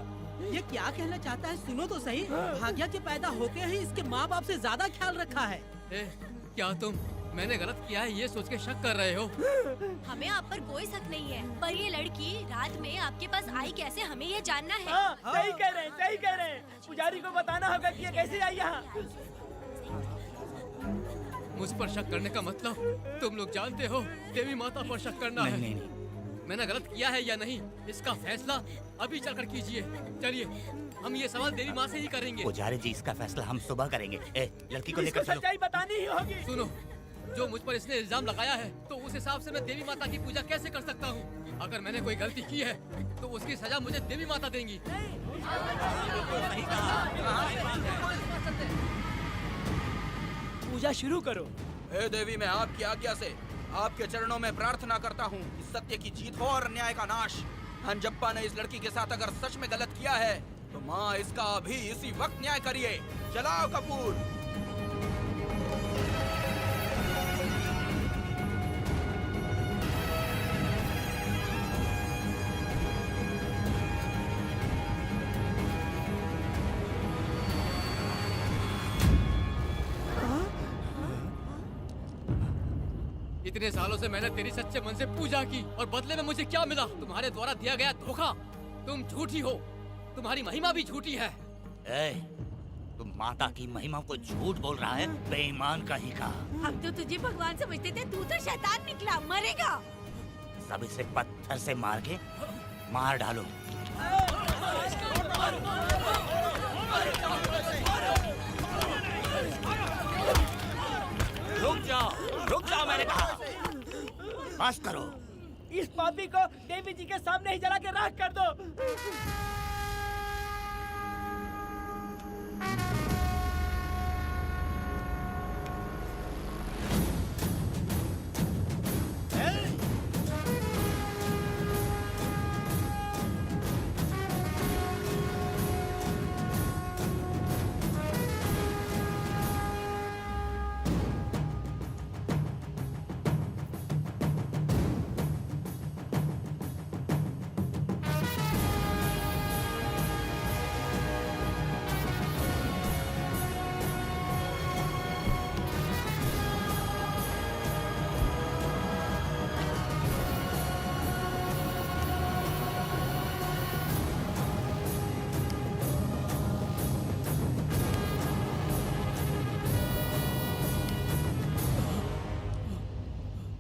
ये क्या कहना चाहता है? सुनो तो सही। भाग्या के पैदा होते ही इसके माँ बाप से ज्यादा ख्याल रखा है। क्या तुम मैंने गलत किया है ये सोच के शक कर रहे हो? हमें आप पर कोई शक नहीं है, पर ये लड़की रात में आपके पास आई कैसे, हमें ये जानना है। हाँ, सही कह रहे हैं, सही कह रहे हैं। पुजारी को बताना होगा कि ये कैसे आई यहाँ। मुझ पर शक करने का मतलब तुम लोग जानते हो देवी माता पर शक करना है। नहीं, नहीं। मैंने गलत किया है या नहीं इसका फैसला अभी चलकर कीजिए। चलिए हम ये सवाल देवी माँ से ही करेंगे। पुजारी जी इसका फैसला हम सुबह करेंगे। लड़की को लेकर चलो। सच्चाई बतानी ही होगी। सुनो, जो मुझ पर इसने इल्जाम लगाया है तो उस हिसाब से मैं देवी माता की पूजा कैसे कर सकता हूँ? अगर मैंने कोई गलती की है तो उसकी सजा मुझे देवी माता देंगी। पूजा शुरू करो। हे देवी, मैं आपकी आज्ञा से आपके चरणों में प्रार्थना करता हूँ कि सत्य की जीत हो और अन्याय का नाश। नंजप्पा ने इस लड़की के साथ अगर सच में गलत किया है तो माँ इसका अभी इसी वक्त न्याय करिए। जलाओ कपूर। इतने सालों से मैंने तेरी सच्चे मन से पूजा की और बदले में मुझे क्या मिला? तुम्हारे द्वारा दिया गया धोखा। तुम झूठी हो, तुम्हारी महिमा भी झूठी है। तुम माता की महिमा को झूठ बोल रहा है, बेईमान कहीं का। हम तो तुझे भगवान समझते थे, तू तो शैतान निकला, मरेगा। सब इसे पत्थर से मार के मार डालो। रुक जाओ मैंने कहा। बस करो। इस पापी को देवी जी के सामने ही जला के राख कर दो।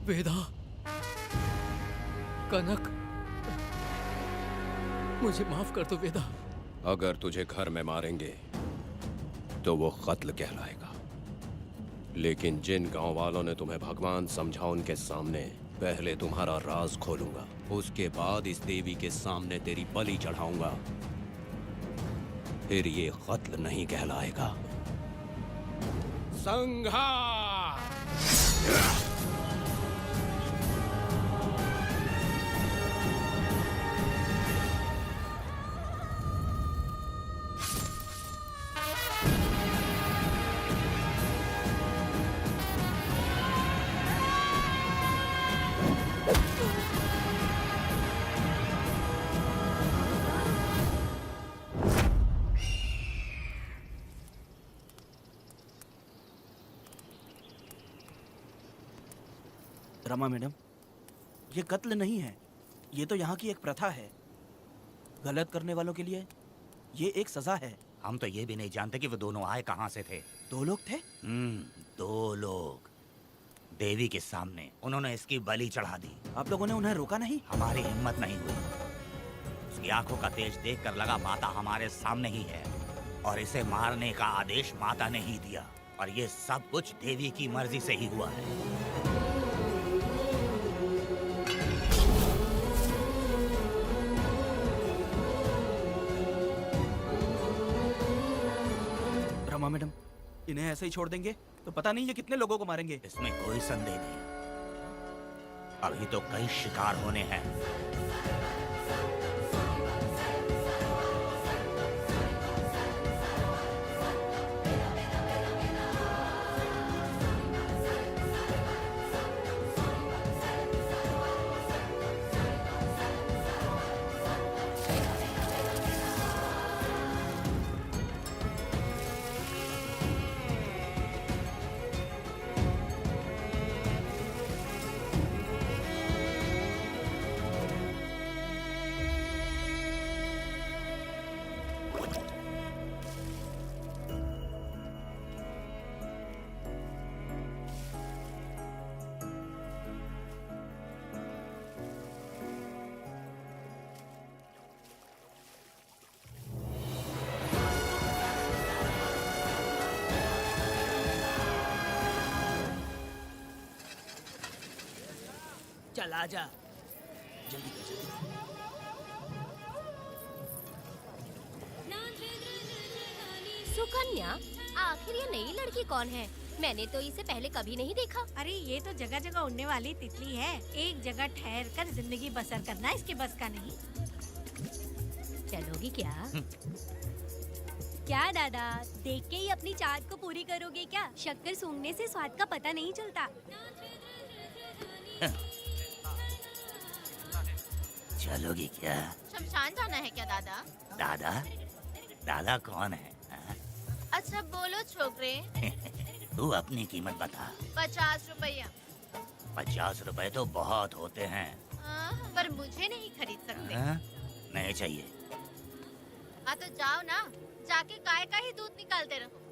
वेदा, कनक, मुझे माफ कर दो वेदा। अगर तुझे घर में मारेंगे तो वो कत्ल कहलाएगा, लेकिन जिन गांव वालों ने तुम्हें भगवान समझा उनके सामने पहले तुम्हारा राज खोलूंगा, उसके बाद इस देवी के सामने तेरी बलि चढ़ाऊंगा, फिर ये कत्ल नहीं कहलाएगा। संहार! रमा मैडम, ये कत्ल नहीं है, ये तो यहाँ की एक प्रथा है। गलत करने वालों के लिए ये एक सजा है। हम तो ये भी नहीं जानते कि वो दोनों आए कहाँ से थे। 2 लोग थे? 2 लोग देवी के सामने, उन्होंने इसकी बलि चढ़ा दी। आप लोगों ने उन्हें रोका नहीं? हमारी हिम्मत नहीं हुई। उसकी आंखों का तेज देखकर लगा माता हमारे सामने ही है, और इसे मारने का आदेश माता ने ही दिया, और ये सब कुछ देवी की मर्जी से ही हुआ है। रमा मैडम, इन्हें ऐसे ही छोड़ देंगे तो पता नहीं ये कितने लोगों को मारेंगे। इसमें कोई संदेह नहीं, अभी तो कई शिकार होने हैं। चल आजा, जल्दी कर जल्दी। सुकन्या, आखिर ये नई लड़की कौन है? मैंने तो इसे पहले कभी नहीं देखा। अरे ये तो जगह जगह उड़ने वाली तितली है, एक जगह ठहर कर जिंदगी बसर करना इसके बस का नहीं। चलोगी क्या? क्या दादा, देख के ही अपनी चाहत को पूरी करोगे क्या? शक्कर सूंघने से स्वाद का पता नहीं चलता। चलोगी क्या? शमशान जाना है क्या दादा? दादा? दादा कौन है? अच्छा बोलो छोकरे। तू अपनी कीमत बता। 50 रुपया। 50 रुपए तो बहुत होते हैं। पर मुझे नहीं खरीद सकते। हाँ? नहीं चाहिए। हाँ तो जाओ ना, जाके गाय का ही दूध निकालते रहो।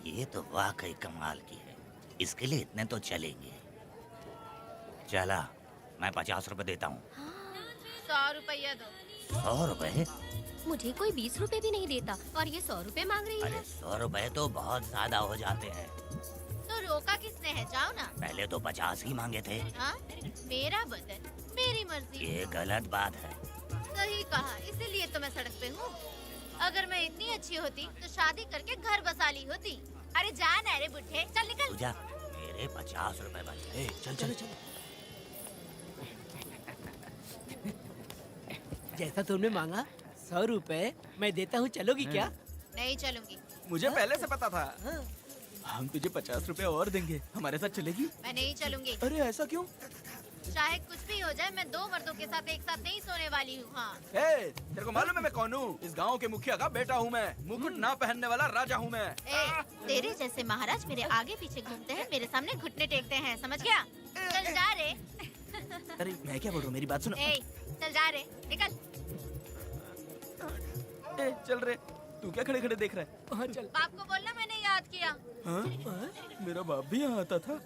ये तो वाकई कमाल की है। इसके लिए इतने तो चलेंगे। चला, मैं 50 रुपए देता हूँ। 100 रुपया दो। 100 रुपए? मुझे कोई 20 रुपए भी नहीं देता और ये 100 रुपए मांग रही अरे है। 100 रुपए तो बहुत ज्यादा हो जाते हैं। तो रोका किसने है? जाओ ना। पहले तो 50 ही मांगे थे। हाँ? मेरा बदन, मेरी मर्जी। ये गलत बात है। सही कहा, इसीलिए तो मैं सड़क पे हूँ। अगर मैं इतनी अच्छी होती तो शादी करके घर बसा ली होती। अरे जा ना रे बुढ़े, चल निकल। पूजा, मेरे 50 रुपए बचे। चल चल चल। जैसा तुमने मांगा 100 रुपए मैं देता हूँ, चलोगी क्या? नहीं चलूंगी। मुझे पहले से पता था। हम तुझे 50 रुपए और देंगे, हमारे साथ चलेगी? मैं नहीं चलूंगी। अरे ऐसा क्यों? चाहे कुछ भी हो जाए, मैं 2 मर्दों के साथ एक साथ नहीं सोने वाली हूँ। हाँ। तेरे को मालूम है मैं कौन हूँ? इस गांव के मुखिया का बेटा हूँ मैं। मुकुट ना पहनने वाला राजा हूँ मैं। तेरे जैसे महाराज मेरे आगे पीछे घूमते हैं, मेरे सामने घुटने टेकते हैं, समझ गया? चल जा रे। अरे मैं क्या बोल रहा हूँ, मेरी बात सुनो। चल जा रे, निकल। चल रे, तू क्या खड़े खड़े देख रहा है? हाँ चल। बाप को बोलना मैंने याद किया। हाँ? मेरा बाप भी यहाँ आता था।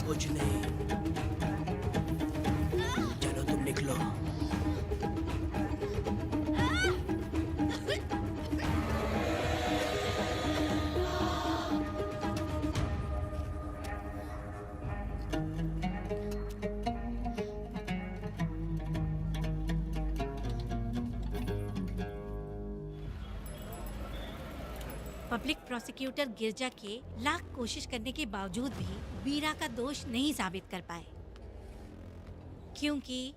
कुछ नहीं, चलो तुम निकलो। पब्लिक प्रोसिक्यूटर गिरजा के लाख कोशिश करने के बावजूद भी वीरा का दोष नहीं साबित कर पाए, क्योंकि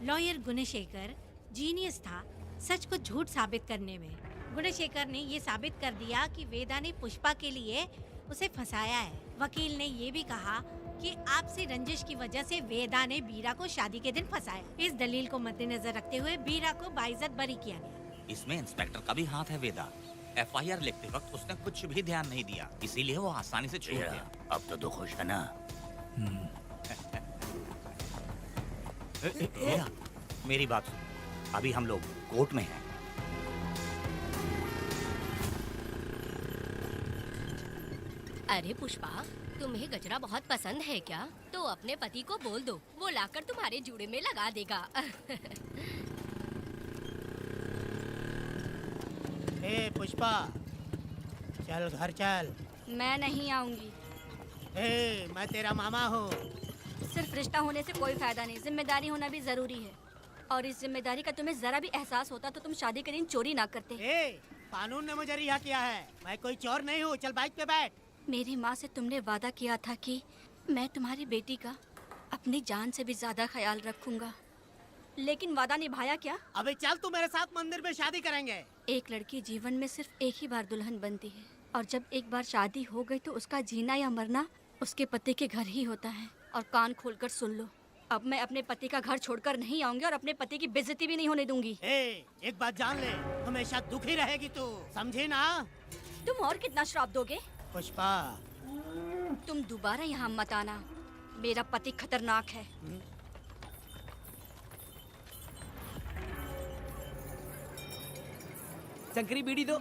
लॉयर गुणशेखर जीनियस था सच को झूठ साबित करने में। गुणशेखर ने ये साबित कर दिया कि वेदा ने पुष्पा के लिए उसे फंसाया है। वकील ने ये भी कहा कि आपसी रंजिश की वजह से वेदा ने वीरा को शादी के दिन फंसाया। इस दलील को मद्देनजर रखते हुए वीरा को बाइज्जत बरी किया गया। इसमें इंस्पेक्टर का भी हाथ है वेदा। FIR लिखते वक्त उसने कुछ भी ध्यान नहीं दिया, इसीलिए वो आसानी से छूट गया। अब तो खुश है ना? वेदा, मेरी बात सुन। अभी हम लोग कोर्ट में हैं। अरे पुष्पा, तुम्हें गजरा बहुत पसंद है क्या? तो अपने पति को बोल दो, वो लाकर तुम्हारे जूड़े में लगा देगा। ए पुष्पा, चल घर चल। मैं नहीं आऊंगी। ए, मैं तेरा मामा हूँ। सिर्फ रिश्ता होने से कोई फायदा नहीं, जिम्मेदारी होना भी जरूरी है। और इस जिम्मेदारी का तुम्हें जरा भी एहसास होता तो तुम शादी के दिन चोरी ना करते। ए, कानून ने मुझे रिहा किया है, मैं कोई चोर नहीं हूँ। चल बाइक पे बैठ। मेरी माँ से तुमने वादा किया था कि मैं तुम्हारी बेटी का अपनी जान से भी ज्यादा ख्याल रखूंगा, लेकिन वादा निभाया क्या? अबे चल, तू मेरे साथ मंदिर में शादी करेंगे। एक लड़की जीवन में सिर्फ एक ही बार दुल्हन बनती है, और जब एक बार शादी हो गई तो उसका जीना या मरना उसके पति के घर ही होता है। और कान खोलकर सुन लो, अब मैं अपने पति का घर छोड़कर नहीं आऊंगी और अपने पति की बेइज्जती भी नहीं होने दूंगी। एक बात जान ले, हमेशा दुखी रहेगी तू, समझी ना? तुम और कितना श्राप दोगे? पुष्पा, तुम दोबारा यहाँ मत आना, मेरा पति खतरनाक है। शंकरी बीड़ी दो।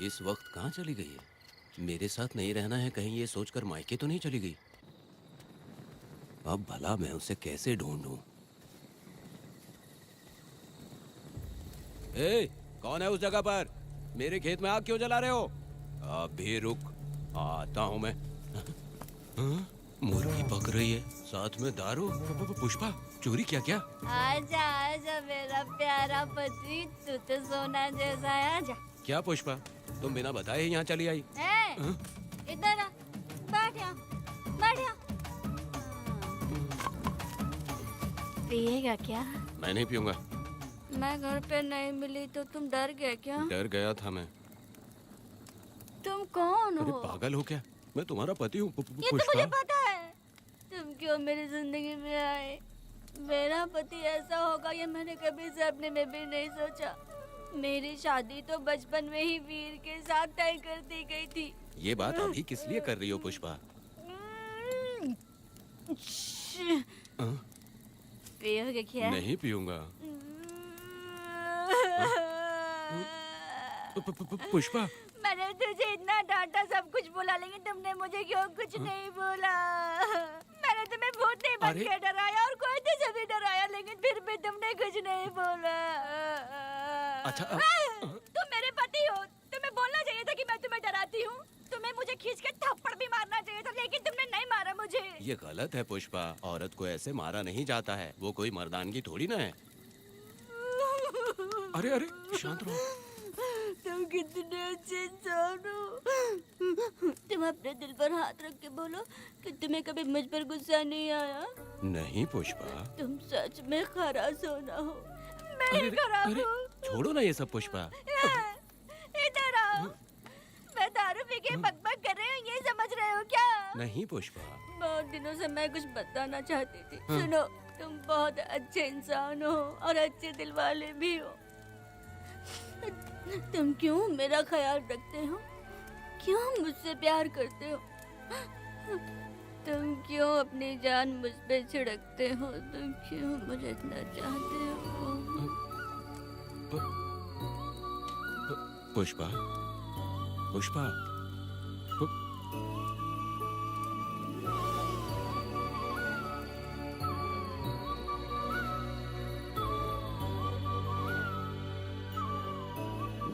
इस वक्त कहाँ चली गई है? मेरे साथ नहीं रहना है कहीं ये सोचकर मायके तो नहीं चली गई? अब भला मैं उसे कैसे ढूंढूं? ए, कौन है उस जगह पर? मेरे खेत में आग क्यों जला रहे हो? अभी रुक, आता हूं मैं। हाँ? मुर्गी पक रही है, साथ में दारू। पुष्पा, चोरी क्या? क्या आजा आजा मेरा प्यारा पति, तू तो सोना जैसा है, आजा। क्या पुष्पा, तुम बिना बताए ही यहाँ चली आई? ए, इधर आ, बैठ यहाँ, बैठ यहाँ। पिएगा क्या? मैं नहीं पीऊंगा। मैं घर पे नहीं मिली तो तुम डर गए क्या? डर गया था मैं। तुम कौन अरे हो? पागल हो क्या? मैं तुम्हारा पति हूँ ये तो मुझे पता है। तुम क्यों मेरी जिंदगी में आए? मेरा पति ऐसा होगा ये मैंने कभी सपने में भी नहीं सोचा। मेरी शादी तो बचपन में ही वीर के साथ तय कर दी गई थी। ये बात अभी किस लिए कर रही हो पुष्पा? पियोगे क्या? नहीं पीऊंगा। पुष्पा, मैंने तुझे इतना डांटा, सब कुछ बोला, लेकिन तुमने मुझे क्यों कुछ नहीं बोला? मैंने तुम्हें भूत नहीं बन के डराया और कोई तुझे भी डराया, लेकिन फिर भी तुमने कुछ नहीं बोला। अच्छा तुम मेरे पति हो, तुम्हें बोलना चाहिए था कि मैं तुम्हें डराती हूँ। तुम्हें मुझे खींच के थप्पड़ भी मारना चाहिए था, लेकिन तुमने नहीं मारा मुझे। ये गलत है पुष्पा, औरत को ऐसे मारा नहीं जाता है, वो कोई मर्दानगी थोड़ी ना है। अरे अरे शांत रहो। तुम कितने अच्छे इंसान हो। तुम अपने दिल पर हाथ रख के बोलो कि तुम्हें कभी मुझ पर गुस्सा नहीं आया। नहीं पुष्पा, तुम सच में खरा सोना हो। मैं ही खराब हूँ। छोड़ो ना ये सब पुष्पा। इधर आओ। मैं दारू पी के बकबक कर रही हूँ, ये समझ रहे हो क्या? नहीं पुष्पा। बहुत दिनों से मैं कुछ बताना चाहती थी। सुनो, तुम बहुत अच्छे इंसान हो और अच्छे दिल वाले भी हो। तुम क्यों मेरा ख्याल रखते हो? क्यों मुझसे प्यार करते हो? तुम क्यों अपनी जान मुझ पे छिड़कते हो? तुम क्यों मुझे इतना चाहते हो? पुष्पा, पुष्पा,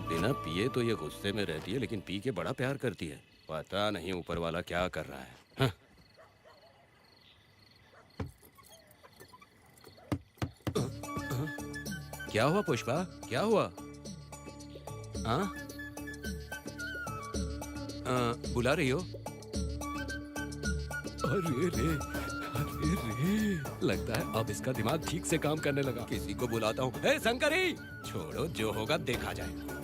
बिना पिए तो ये गुस्से में रहती है, लेकिन पी के बड़ा प्यार करती है। पता नहीं ऊपर वाला क्या कर रहा है। हाँ? क्या हुआ पुष्पा, क्या हुआ? हाँ? बुला रही हो? अरे रे, अरे रे, लगता है अब इसका दिमाग ठीक से काम करने लगा। किसी को बुलाता हूँ। हे शंकरी, छोड़ो, जो होगा देखा जाएगा।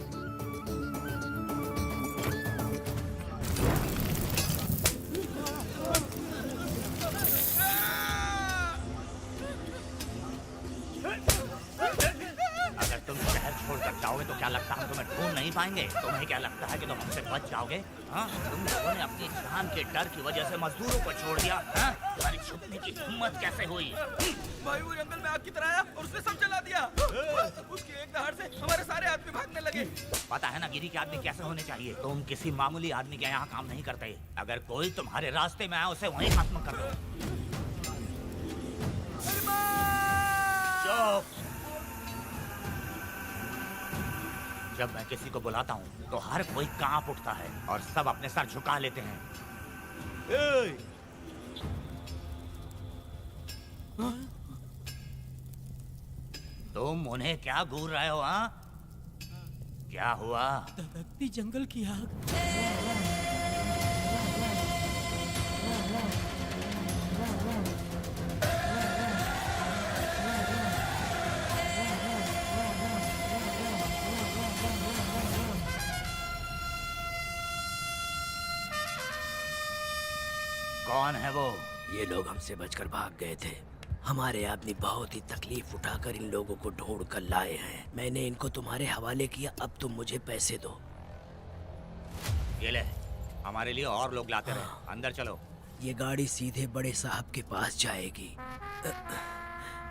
तो क्या लगता है तुम्हें ढूंढ नहीं पाएंगे? तुम्हें क्या लगता है कि तुम हमसे बच जाओगे? हाँ? तुम लोगों ने अपनी जान के डर की वजह से मजदूरों को छोड़ दिया। हाँ? तुम्हारी छुपने की हिम्मत कैसे हुई? भाई वो जंगल में आग की तरह आया और उसने सब जला दिया। उसकी एक दहाड़ से हमारे सारे आदमी भागने लगे। पता है ना गिरी के आदमी कैसे होने चाहिए? तुम किसी मामूली आदमी के यहाँ काम नहीं करते। अगर कोई तुम्हारे रास्ते में आए उसे वहीं खत्म कर दो। चुप! जब मैं किसी को बुलाता हूँ तो हर कोई कांप उठता है और सब अपने सर झुका लेते हैं। तुम उन्हें क्या घूर रहे हो? हाँ? क्या हुआ? दहकती जंगल की आग। कौन है वो? ये लोग हमसे बचकर भाग गए थे। हमारे आदमी बहुत ही तकलीफ उठाकर इन लोगों को ढूंढ कर लाए हैं। मैंने इनको तुम्हारे हवाले किया, अब तुम मुझे पैसे दो। ये ले, हमारे लिए और लोग लाते रहे। अंदर चलो। ये गाड़ी सीधे बड़े साहब के पास जाएगी।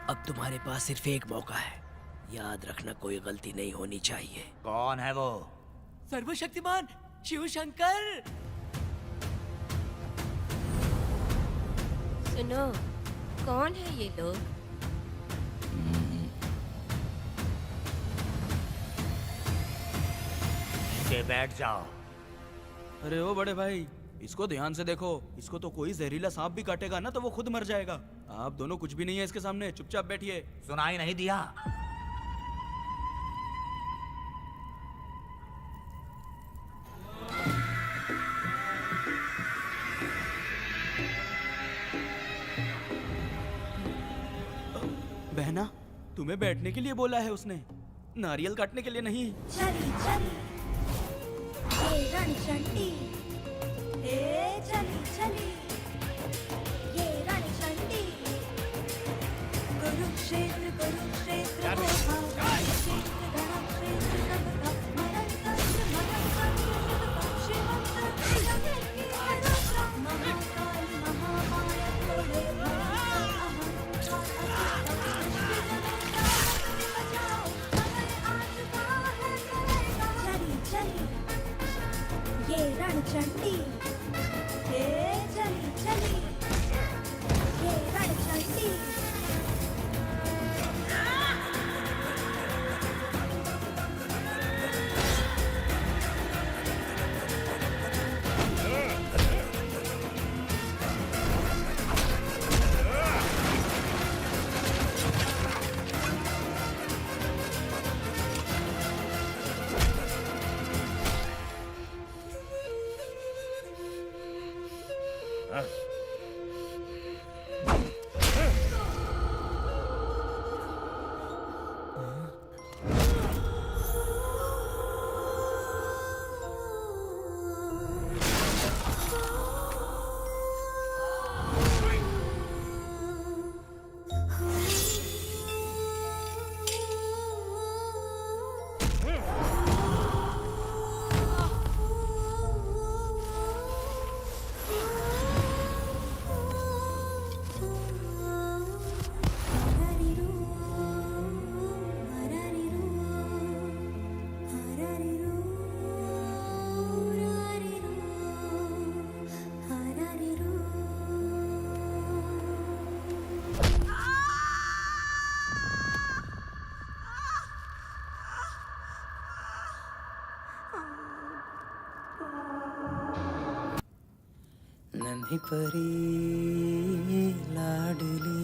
अब तुम्हारे पास सिर्फ एक मौका है, याद रखना कोई गलती नहीं होनी चाहिए। कौन है वो? सर्वशक्तिमान शिव शंकर। सुनो, कौन है ये लोग? बैठ जाओ। अरे ओ बड़े भाई, इसको ध्यान से देखो। इसको तो कोई जहरीला सांप भी काटेगा ना तो वो खुद मर जाएगा। आप दोनों कुछ भी नहीं है इसके सामने, चुपचाप बैठिए। सुनाई नहीं दिया? बहना, तुम्हें बैठने के लिए बोला है उसने, नारियल काटने के लिए नहीं। चली चली ये रणचंडी, चली चली ये रणचंडी, कुरुक्षेत्र कुरुक्षेत्र ये रणचंडी, चली चली ये रणचंडी। नन्ही परी लाडली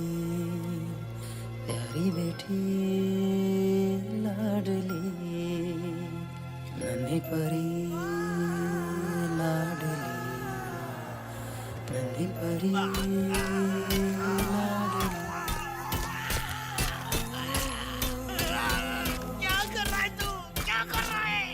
प्यारी बेटी लाडली, नन्ही परी लाडली, नन्ही परी क्या कर रहा है तू? क्या कर रहा है?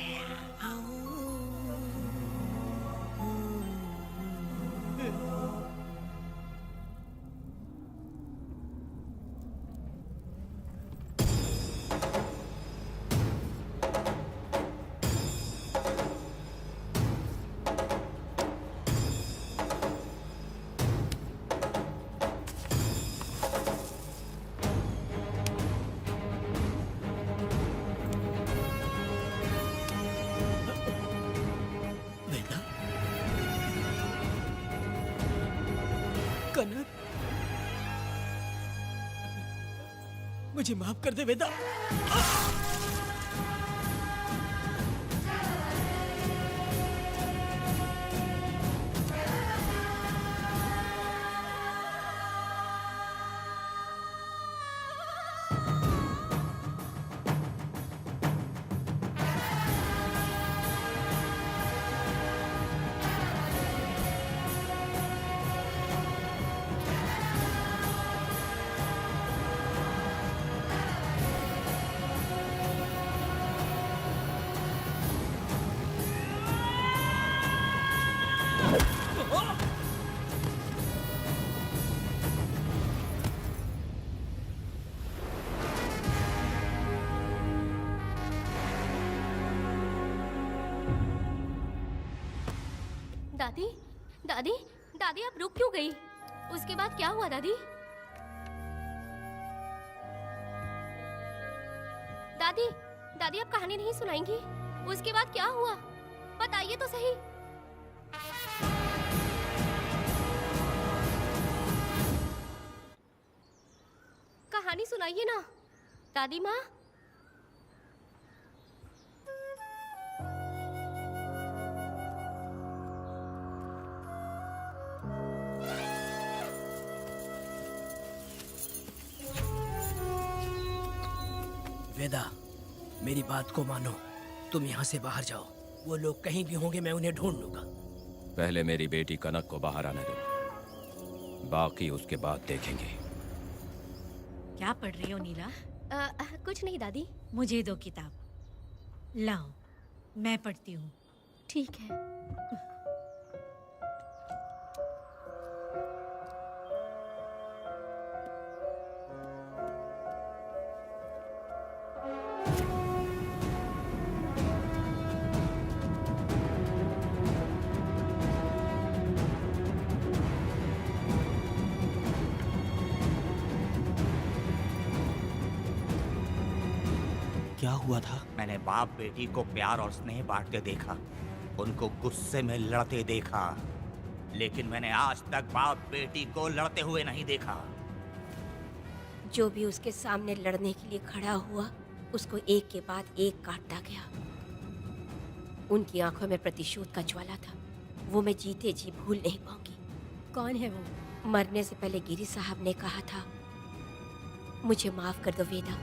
कनक, मुझे माफ कर दे वेदा। दादी, दादी, दादी आप रुक क्यों गई? उसके बाद क्या हुआ दादी? दादी, दादी आप कहानी नहीं सुनाएंगी? उसके बाद क्या हुआ? बताइए तो सही। कहानी सुनाइए ना दादी माँ। वेदा, मेरी बात को मानो। तुम यहाँ से बाहर जाओ। वो लोग कहीं भी होंगे, मैं उन्हें ढूंढ लूंगा। पहले मेरी बेटी कनक को बाहर आने दो, बाकी उसके बाद देखेंगे। क्या पढ़ रही हो नीला? कुछ नहीं दादी। मुझे दो किताब। लाओ, मैं पढ़ती हूँ। ठीक है। क्या हुआ था? मैंने बाप बेटी को प्यार और स्नेह बांटते देखा, उनको गुस्से में लड़ते देखा, लेकिन मैंने आज तक बाप बेटी को लड़ते हुए नहीं देखा। जो भी उसके सामने लड़ने के लिए खड़ा हुआ, उसको एक के बाद एक काटता गया। उनकी आंखों में प्रतिशोध का ज्वाला था, वो मैं जीते जी भूल नहीं पाऊंगी। कौन है वो? मरने से पहले गिरी साहब ने कहा था, मुझे माफ कर दो वेदा।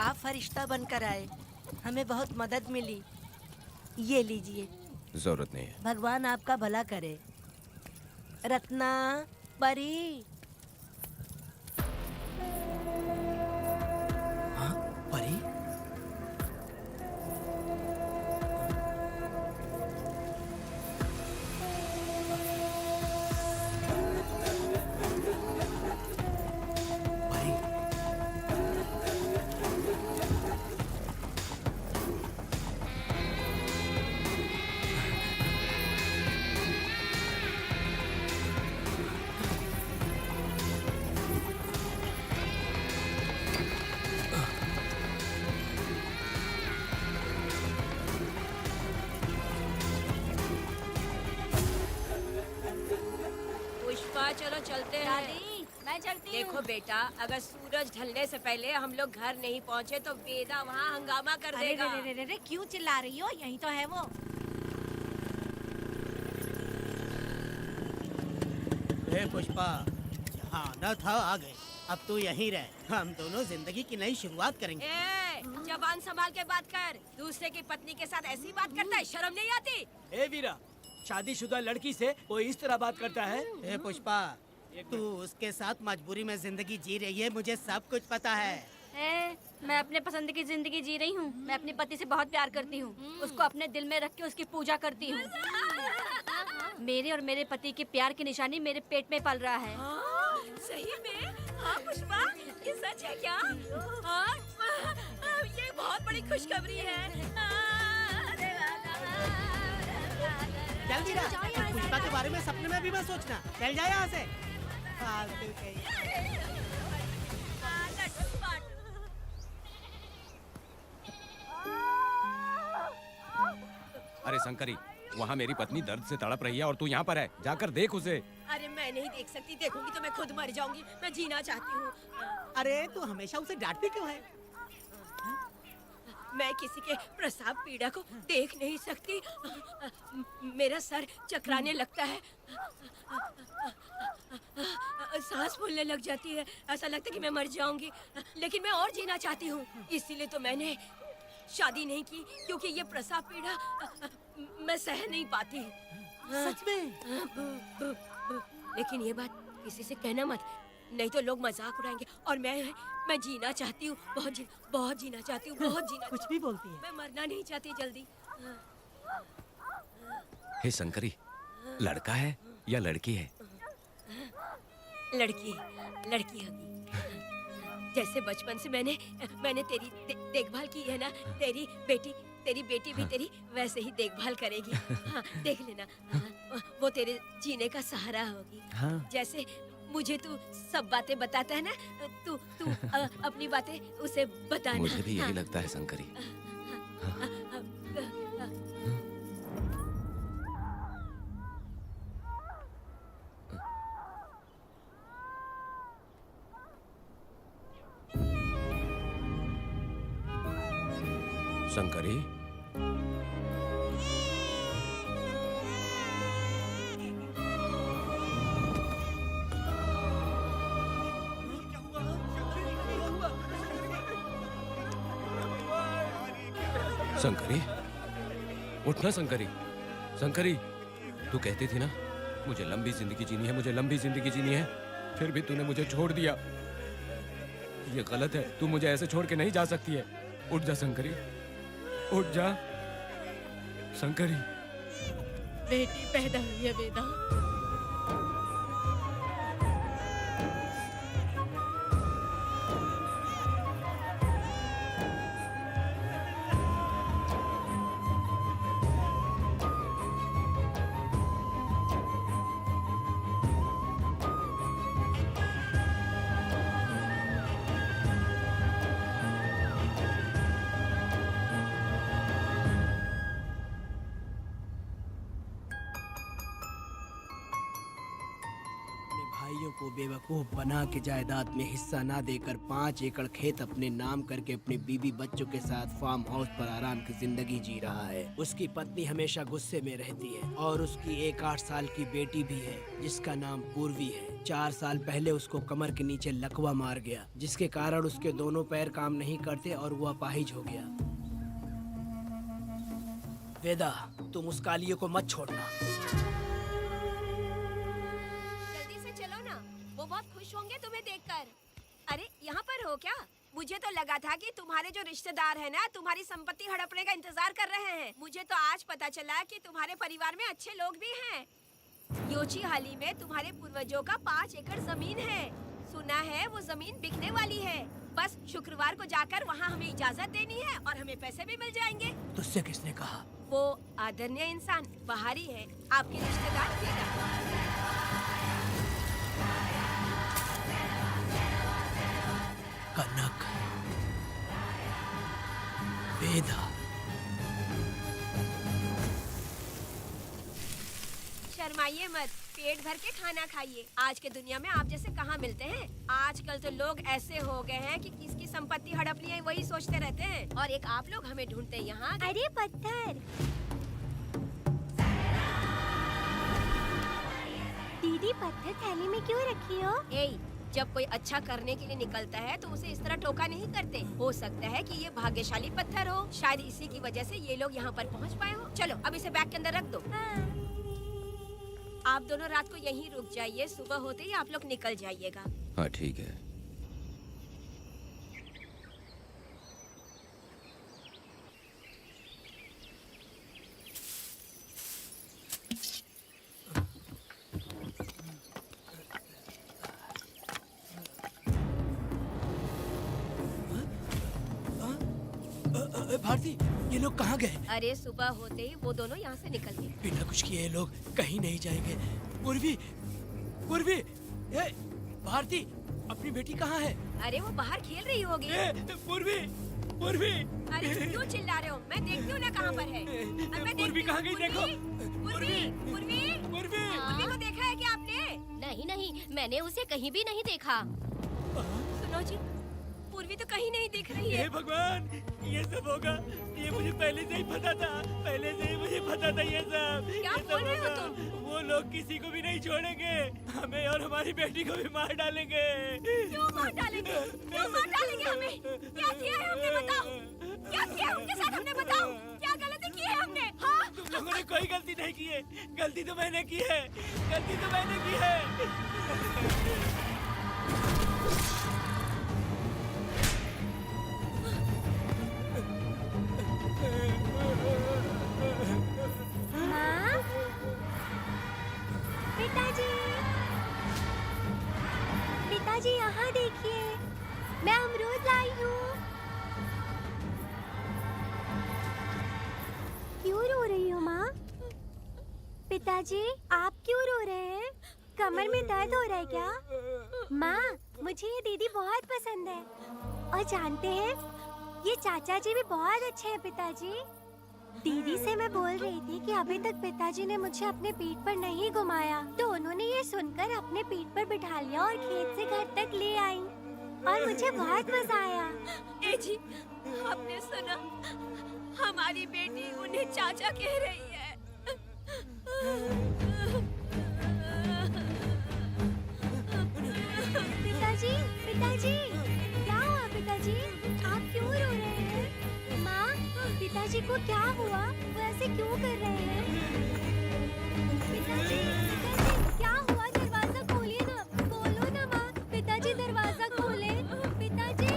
आप फरिश्ता बनकर आए, हमें बहुत मदद मिली। ये लीजिए। जरूरत नहीं है। भगवान आपका भला करे। रत्ना, परी। हाँ, परी? पुष्पा, चलो चलते हैं। दादी, मैं चलती हूँ। देखो बेटा, अगर सूरज ढलने से पहले हम लोग घर नहीं पहुँचे तो वेदा वहाँ हंगामा कर अरे देगा। रे रे रे रे, क्यों चिल्ला रही हो? यही तो है वो। पुष्पा, यहाँ आना था आ गए। अब तू यहीं रह, हम दोनों जिंदगी की नई शुरुआत करेंगे। ए, जबान संभाल के बात कर। दूसरे की पत्नी के साथ ऐसी बात करता है, शर्म नहीं आती? ए वीरा, शादीशुदा लड़की से कोई इस तरह बात करता है? ए पुष्पा, तू उसके साथ मजबूरी में जिंदगी जी रही है, मुझे सब कुछ पता है। मैं अपने पसंद की जिंदगी जी रही हूँ। मैं अपने पति से बहुत प्यार करती हूँ, उसको अपने दिल में रख के उसकी पूजा करती हूँ। मेरे और मेरे पति के प्यार की निशानी मेरे पेट में पल रहा है। सही में? हाँ पुष्पा, ये सच है क्या? हाँ, ये बहुत बड़ी खुशखबरी है। चल वीरा, पुष्पा के बारे में सपने में भी मत सोचना। चल जा यहाँ से। फालतू कहीं। अरे शंकरी, वहाँ मेरी पत्नी दर्द से तड़प रही है और तू यहाँ पर है। जाकर देख उसे। अरे मैं नहीं देख सकती, देखूंगी तो मैं खुद मर जाऊंगी। मैं जीना चाहती हूँ। अरे तू हमेशा उसे डांटती क्यों है? मैं किसी के प्रसाव पीड़ा को देख नहीं सकती। मेरा सर चकराने लगता है, सांस फूलने लग जाती है, ऐसा लगता है कि मैं मर जाऊंगी। लेकिन मैं और जीना चाहती हूँ, इसीलिए तो मैंने शादी नहीं की, क्योंकि ये प्रसाव पीड़ा मैं सह नहीं पाती। सच में? लेकिन ये बात किसी से कहना मत, नहीं तो लोग मजाक उड़ाएंगे। और मैं जीना चाहती हूँ, बहुत जीना चाहती हूँ, बहुत जीना। कुछ भी बोलती है। मैं मरना नहीं चाहती जल्दी। हे शंकरी, लड़का है या लड़की है? लड़की होगी। जैसे बचपन से मैंने तेरी देखभाल की है ना, तेरी तेरी बेटी भी तेरी वैसे ही देखभाल करेगी। हाँ, देख लेना। हाँ, वो तेरे जीने का सहारा होगी। हाँ। जैसे मुझे तू सब बातें बताता है ना, तू तू अपनी बातें उसे बताना। मुझे भी यही हाँ। लगता है शंकरी। शंकरी, शंकरी, उठना शंकरी। शंकरी, तू कहती थी ना मुझे लंबी जिंदगी जीनी है, मुझे लंबी जिंदगी जीनी है, फिर भी तूने मुझे छोड़ दिया। ये गलत है, तू मुझे ऐसे छोड़ के नहीं जा सकती है। उठ जा शंकरी, उठ जा शंकरी। बेटी पैदा हुई है वेदा। भाइयों को बेवकूफ बना के जायदाद में हिस्सा ना देकर 5 एकड़ खेत अपने नाम करके अपने बीवी बच्चों के साथ फार्म हाउस पर आराम की जिंदगी जी रहा है। उसकी पत्नी हमेशा गुस्से में रहती है और उसकी एक 8 साल की बेटी भी है जिसका नाम पूर्वी है। 4 साल पहले उसको कमर के नीचे लकवा मार गया, जिसके कारण उसके दोनों पैर काम नहीं करते और वो अपाहिज हो गया। वेदा, तुम उस कालिये को मत छोड़ना। वो बहुत खुश होंगे तुम्हें देखकर। अरे यहाँ पर हो क्या? मुझे तो लगा था कि तुम्हारे जो रिश्तेदार हैं ना तुम्हारी संपत्ति हड़पने का इंतजार कर रहे हैं। मुझे तो आज पता चला कि तुम्हारे परिवार में अच्छे लोग भी हैं। योची हाली में तुम्हारे पूर्वजों का 5 एकड़ जमीन है। सुना है वो जमीन बिकने वाली है। बस शुक्रवार को जाकर वहाँ हमें इजाजत देनी है और हमें पैसे भी मिल जाएंगे। तुझसे किसने कहा? वो आदरणीय इंसान बाहरी है, आपके रिश्तेदार वेदा। कनक, वेदा। शर्माइए मत, पेट भर के खाना खाइए। आज के दुनिया में आप जैसे कहाँ मिलते हैं। आजकल तो लोग ऐसे हो गए हैं कि किसकी संपत्ति हड़पनी है वही सोचते रहते हैं। और एक आप लोग हमें ढूंढते हैं यहाँ। अरे पत्थर, दीदी पत्थर थैली में क्यों रखी हो? जब कोई अच्छा करने के लिए निकलता है तो उसे इस तरह टोका नहीं करते। हो सकता है कि ये भाग्यशाली पत्थर हो, शायद इसी की वजह से ये लोग यहाँ पर पहुँच पाए हो। चलो अब इसे बैग के अंदर रख दो। आप दोनों रात को यहीं रुक जाइए, सुबह होते ही आप लोग निकल जाइएगा। हाँ ठीक है। भारती, ये लोग कहाँ गए? अरे सुबह होते ही वो दोनों यहाँ से निकल गए। बिना कुछ किए ये लोग कहीं नहीं जाएंगे। पूर्वी, पूर्वी, ए, भारती, अपनी बेटी कहाँ है? अरे वो बाहर खेल रही होगी। पूर्वी, पूर्वी। अरे क्यों चिल्ला रहे हो? मैं देखती हूँ ना कहाँ पर है। पूर्वी कहाँ गई? देखो। पूर्वी, पूर्वी, पूर्वी, पूर्वी को देखा है क्या आपने? नहीं नहीं, मैंने उसे कहीं भी नहीं देखा। सुनो जी, पूर्वी तो कहीं नहीं दिख रही है। हे भगवान, ये सब होगा, ये मुझे पहले से ही पता था। पहले से ही मुझे पता था ये सब। क्या बोल रहे हो तुम? वो लोग किसी को भी नहीं छोड़ेंगे, हमें और हमारी बेटी को भी मार डालेंगे। क्यों मार डालेंगे? क्यों मार डालेंगे हमें? क्या किया है हमने बताओ? क्या किया उनके साथ हमने बताओ? क्या गलती की है हमने? हाँ? तुम लोगों ने कोई गलती नहीं की है। गलती तो मैंने की है, गलती तो मैंने की है। माँ, पिताजी, पिताजी यहाँ देखिए, मैं अमरूद लाई हूँ। पिताजी, आप क्यों रो रहे हैं? कमर में दर्द हो रहा है क्या? माँ, मुझे ये दीदी बहुत पसंद है। और जानते हैं, ये चाचा जी भी बहुत अच्छे हैं पिताजी। दीदी से मैं बोल रही थी कि अभी तक पिताजी ने मुझे अपने पीठ पर नहीं घुमाया, तो उन्होंने ये सुनकर अपने पीठ पर बिठा लिया और खेत से घर तक ले आई और मुझे बहुत मजा आया। ए जी, आपने सुना? हमारी बेटी उन्हें चाचा कह रही है। पिताजी, पिताजी, क्या हुआ पिताजी? आप क्यों रो रहे हैं? माँ, पिताजी को क्या हुआ? वो ऐसे क्यों कर रहे हैं? पिताजी, पिताजी, क्या हुआ? दरवाजा खोलिए ना, खोलो ना माँ। पिताजी दरवाजा खोले। पिताजी,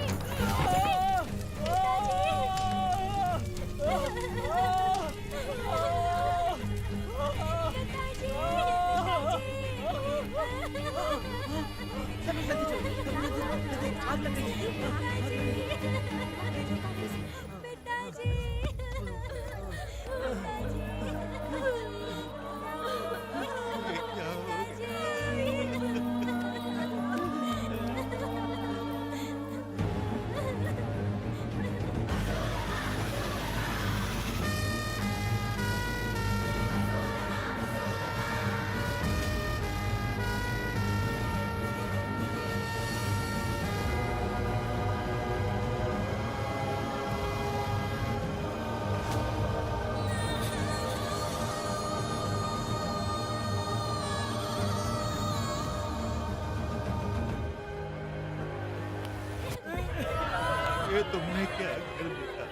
ये तुमने क्या कर दिया?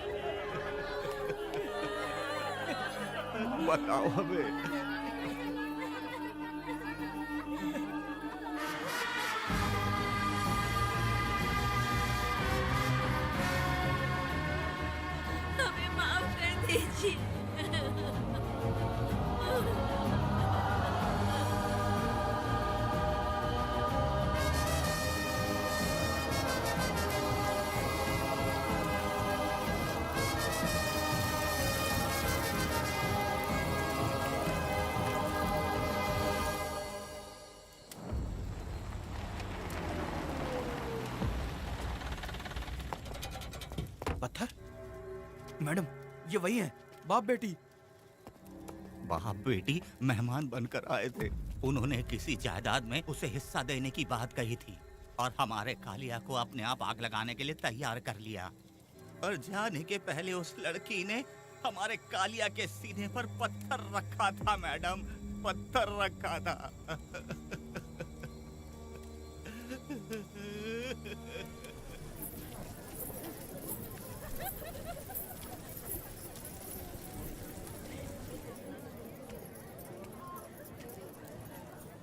बताओ हमें। हमें माफ कर दीजिए। पत्थर? मैडम, ये वही है, बाप बेटी। बाप बेटी मेहमान बनकर आए थे। उन्होंने किसी जायदाद में उसे हिस्सा देने की बात कही थी और हमारे कालिया को अपने आप आग लगाने के लिए तैयार कर लिया। और जाने के पहले उस लड़की ने हमारे कालिया के सीने पर पत्थर रखा था मैडम, पत्थर रखा था।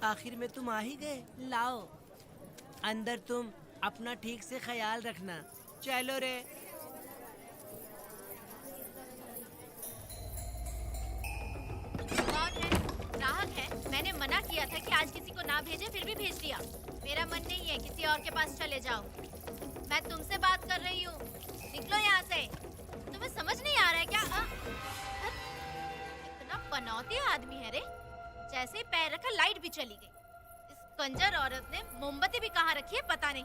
आखिर में तुम आ ही गए। लाओ, अंदर तुम अपना ठीक से ख्याल रखना। चलो रे। कौन है? ग्राहक है। मैंने मना किया था कि आज किसी को ना भेजे, फिर भी भेज दिया। मेरा मन नहीं है, किसी और के पास चले जाओ। मैं तुमसे बात कर रही हूँ, निकलो यहाँ से। तुम्हें समझ नहीं आ रहा है क्या? इतना पनौती आदमी है रे, जैसे पैर रखा लाइट भी चली गई। इस कंजर औरत ने मोमबत्ती भी कहाँ रखी है पता नहीं।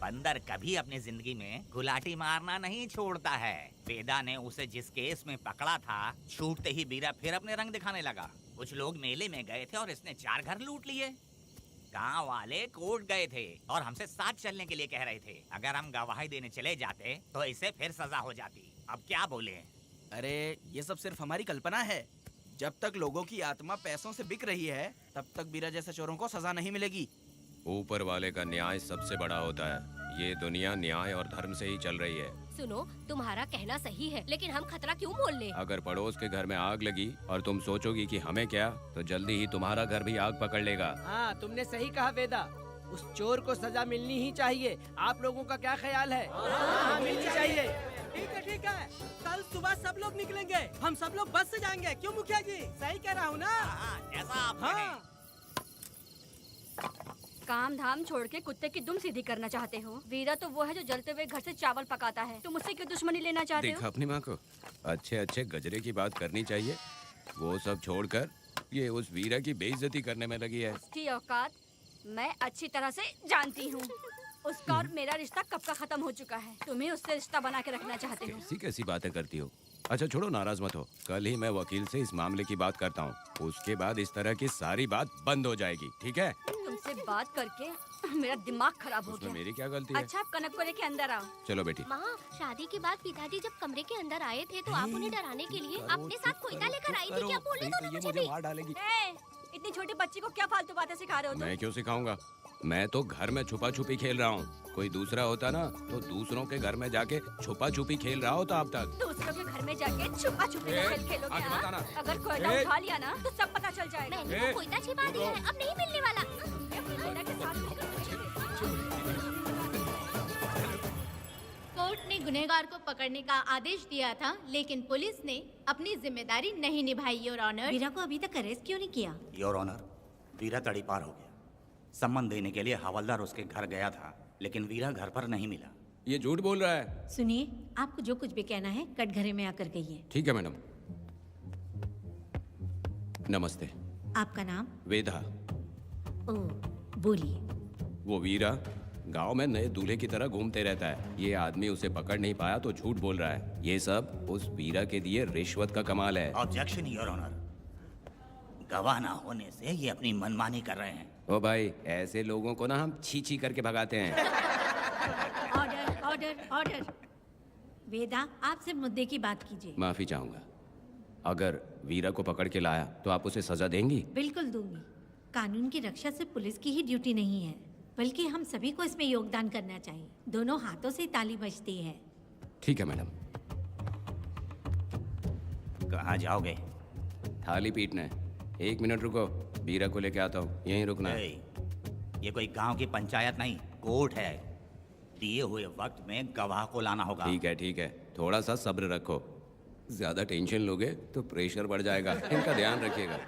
बंदर कभी अपनी जिंदगी में गुलाटी मारना नहीं छोड़ता है। वेदा ने उसे जिस केस में पकड़ा था, छूटते ही बीरा फिर अपने रंग दिखाने लगा। कुछ लोग मेले में गए थे और इसने 4 घर लूट लिए। गांव वाले कोर्ट गए थे और हमसे साथ चलने के लिए कह रहे थे। अगर हम गवाही देने चले जाते तो इसे फिर सजा हो जाती। अब क्या बोले? अरे ये सब सिर्फ हमारी कल्पना है। जब तक लोगों की आत्मा पैसों से बिक रही है तब तक वीरा जैसे चोरों को सजा नहीं मिलेगी। ऊपर वाले का न्याय सबसे बड़ा होता है। ये दुनिया न्याय और धर्म से ही चल रही है। सुनो, तुम्हारा कहना सही है, लेकिन हम खतरा क्यों मोल ले? अगर पड़ोस के घर में आग लगी और तुम सोचोगी कि हमें क्या, तो जल्दी ही तुम्हारा घर भी आग पकड़ लेगा। हाँ, तुमने सही कहा वेदा। उस चोर को सजा मिलनी ही चाहिए। आप लोगों का क्या ख्याल है? हाँ, मिलनी चाहिए। ठीक है। कल सुबह सब लोग निकलेंगे। हम सब लोग बस से जाएंगे। क्यों मुखिया जी? सही कह रहा हूँ ना? ऐसा आप हाँ। काम धाम छोड़ के कुत्ते की दुम सीधी करना चाहते हो? वीरा तो वो है जो जलते हुए घर से चावल पकाता है। तुम उससे क्यों दुश्मनी लेना चाहते देखा हो? अपनी माँ को, अच्छे अच्छे गजरे की बात करनी चाहिए। वो सब छोड़कर ये उस वीरा की बेइज्जती करने में लगी है। उसकी औकात मैं अच्छी तरह से जानती हूँ। उसका और मेरा रिश्ता कब का खत्म हो चुका है। तुम्हें उससे रिश्ता बना के रखना चाहते हो। कैसी कैसी बातें करती हो। अच्छा छोड़ो, नाराज मत हो। कल ही मैं वकील से इस मामले की बात करता हूँ। उसके बाद इस तरह की सारी बात बंद हो जाएगी, ठीक है? तुमसे बात करके मेरा दिमाग खराब हो उसमें गया। मेरी क्या गलती है? अच्छा, आप कनक को लेके अंदर आओ। चलो बेटी। माँ, शादी के बाद पिताजी जब कमरे के अंदर आए थे तो आप उन्हें डराने के लिए अपने साथ कोयता लेकर आई थी। क्या बोले तो मुझे भी? मार डालेगी। इतनी छोटी बच्ची को क्या फालतू बातें सिखा रहे हो तुम? मैं क्यों सिखाऊंगा? मैं तो घर में छुपा छुपी खेल रहा हूँ। कोई दूसरा होता ना तो दूसरों के घर में जाके छुपा छुपी खेल रहा होता अब तक। दूसरों के घर में जाके छुपा छुपी खेल खेलोगे? आगे हाँ? बताना। अगर कोयला उठा लिया ना तो सब पता चल जाएगा। मैंने तो कोयता छिपा दिया है, अब नहीं मिलने वाला। कोयला के साथ कोर्ट ने गुनहगार को पकड़ने का आदेश दिया था, लेकिन पुलिस ने अपनी जिम्मेदारी नहीं निभाई। योर ऑनर, वीरा को अभी तक अरेस्ट क्यों नहीं किया? योर ऑनर, वीरा तड़ीपार हो गया। सम्मान देने के लिए हवलदार उसके घर गया था, लेकिन वीरा घर पर नहीं मिला। ये झूठ बोल रहा है। सुनिए, आपको जो कुछ भी कहना है कटघरे में आकर कहिए। ठीक है मैडम। नमस्ते। आपका नाम? वेदा। ओ, बोलिए। वो वीरा गांव में नए दूल्हे की तरह घूमते रहता है। ये आदमी उसे पकड़ नहीं पाया तो झूठ बोल रहा है। ये सब उस वीरा के दिए रिश्वत का कमाल है। Objection your honour. गवाह ना होने से ये अपनी मनमानी कर रहे हैं। ओ भाई, ऐसे लोगों को ना हम छी छी करके भगाते हैं। Order, order, order. वेदा, आप सिर्फ मुद्दे की बात कीजिए। माफी चाहूंगा। अगर वीरा को पकड़ के लाया तो आप उसे सजा देंगी? बिल्कुल दूंगी। कानून की रक्षा सिर्फ पुलिस की ही ड्यूटी नहीं है, बल्कि हम सभी को इसमें योगदान करना चाहिए। दोनों हाथों से ताली बजती है। ठीक है मैडम। कहाँ जाओगे? थाली पीटने। 1 मिनट रुको, वीरा को लेके आता हूँ। यहीं रुकना है। ये कोई गांव की पंचायत नहीं, कोर्ट है। दिए हुए वक्त में गवाह को लाना होगा। ठीक है। थोड़ा सा सब्र रखो। ज्यादा टेंशन लोगे तो प्रेशर बढ़ जाएगा। इनका ध्यान रखिएगा।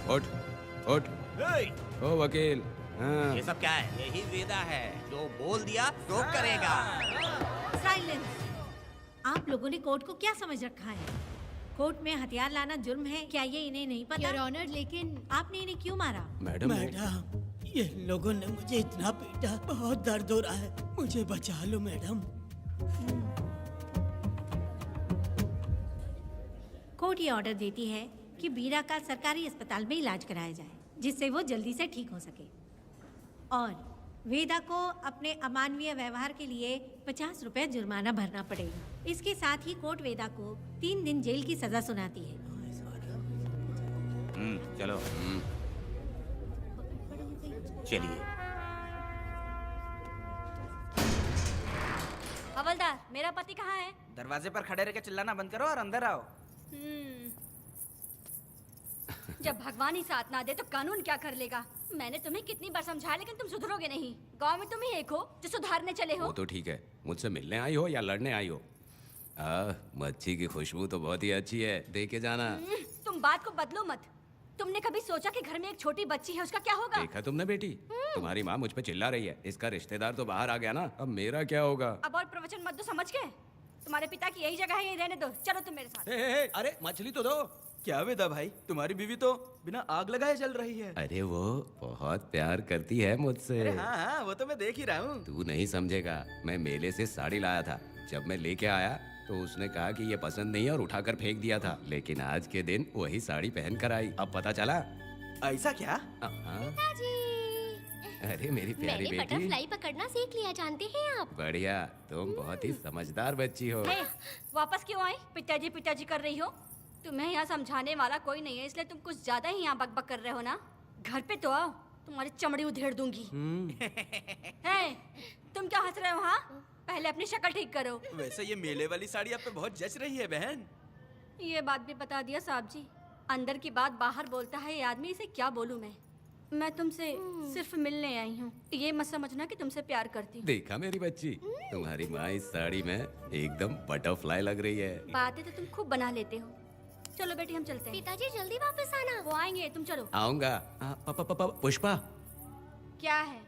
उठ उठ। ओ वकील। हाँ। ये सब क्या है? यही वेदा है, जो बोल दिया तो करेगा। साइलेंस। आप लोगों ने कोर्ट को क्या समझ रखा है? कोर्ट में हथियार लाना जुर्म है, क्या ये इन्हें नहीं पता? योर ऑनर, लेकिन आपने इन्हें क्यों मारा? मैडम, ये लोगों ने मुझे इतना पीटा, बहुत दर्द हो रहा है। मुझे बचा लो मैडम। कोर्ट ये ऑर्डर देती है कि वीरा का सरकारी अस्पताल में इलाज कराया जाए, जिससे वो जल्दी से ठीक हो सके। और वेदा को अपने अमानवीय व्यवहार के लिए 50 रुपए जुर्माना भरना पड़ेगा। इसके साथ ही कोर्ट वेदा को 3 दिन जेल की सजा सुनाती है। चलो। चलिए। हवलदार, मेरा पति कहाँ है? दरवाजे पर खड़े रह के चिल्लाना बंद करो और अंदर आओ। जब भगवान ही साथ ना दे तो कानून क्या कर लेगा? मैंने तुम्हें कितनी बार समझाया, लेकिन तुम सुधरोगे नहीं। गांव में तुम ही एक हो जो सुधारने चले हो। वो तो ठीक है। मुझसे मिलने आई हो या लड़ने आई हो? मच्छी की खुशबू तो बहुत ही अच्छी है, दे के जाना। तुम बात को बदलो मत। तुमने कभी सोचा कि घर में एक छोटी बच्ची है, उसका क्या होगा? देखा तुमने बेटी, तुम्हारी माँ मुझ पे चिल्ला रही है। इसका रिश्तेदार तो बाहर आ गया ना, अब मेरा क्या होगा? अब और प्रवचन मत दो, समझ गए? तुम्हारे पिता की यही जगह है, यही रहने दो। चलो तुम मेरे साथ। अरे मछली तो दो। क्या वेदा भाई, तुम्हारी बीवी तो बिना आग लगाए जल रही है। अरे वो बहुत प्यार करती है मुझसे। अरे हाँ, वो तो मैं देख ही रहा हूँ। तू नहीं समझेगा। मैं मेले से साड़ी लाया था। जब मैं लेके आया तो उसने कहा कि ये पसंद नहीं है और उठाकर फेंक दिया था। लेकिन आज के दिन वही साड़ी पहन कर आई। अब पता चला। ऐसा क्या? पिताजी। अरे मेरी प्यारी मैंने बेटी, बटरफ्लाई पकड़ना सीख लिया, जानते हैं आप? बढ़िया, तुम बहुत ही समझदार बच्ची हो। हे, वापस क्यों आए? पिताजी पिताजी कर रही हो? तुम्हें यहाँ समझाने वाला कोई नहीं है, इसलिए तुम कुछ ज्यादा ही यहाँ बकबक कर रहे हो ना। घर पे तो आओ, तुम्हारी चमड़ी उधेड़ दूंगी। हे, तुम क्या हंस रहे हो? हाँ, पहले अपनी शक्ल ठीक करो। वैसे ये मेले वाली साड़ी आप पे बहुत जच रही है बहन। ये बात भी बता दिया साहब जी, अंदर की बात बाहर बोलता है ये आदमी, इसे क्या बोलूं मैं तुमसे सिर्फ मिलने आई हूँ, ये मत समझना कि तुमसे प्यार करती हूँ। देखा मेरी बच्ची, तुम्हारी माँ इस साड़ी में एकदम बटरफ्लाई लग रही है। बातें तो तुम खूब बना लेते हो। चलो बेटी हम चलते हैं। पिताजी जल्दी वापस आना। वो आएंगे, तुम चलो। आऊंगा। पुष्पा, क्या है?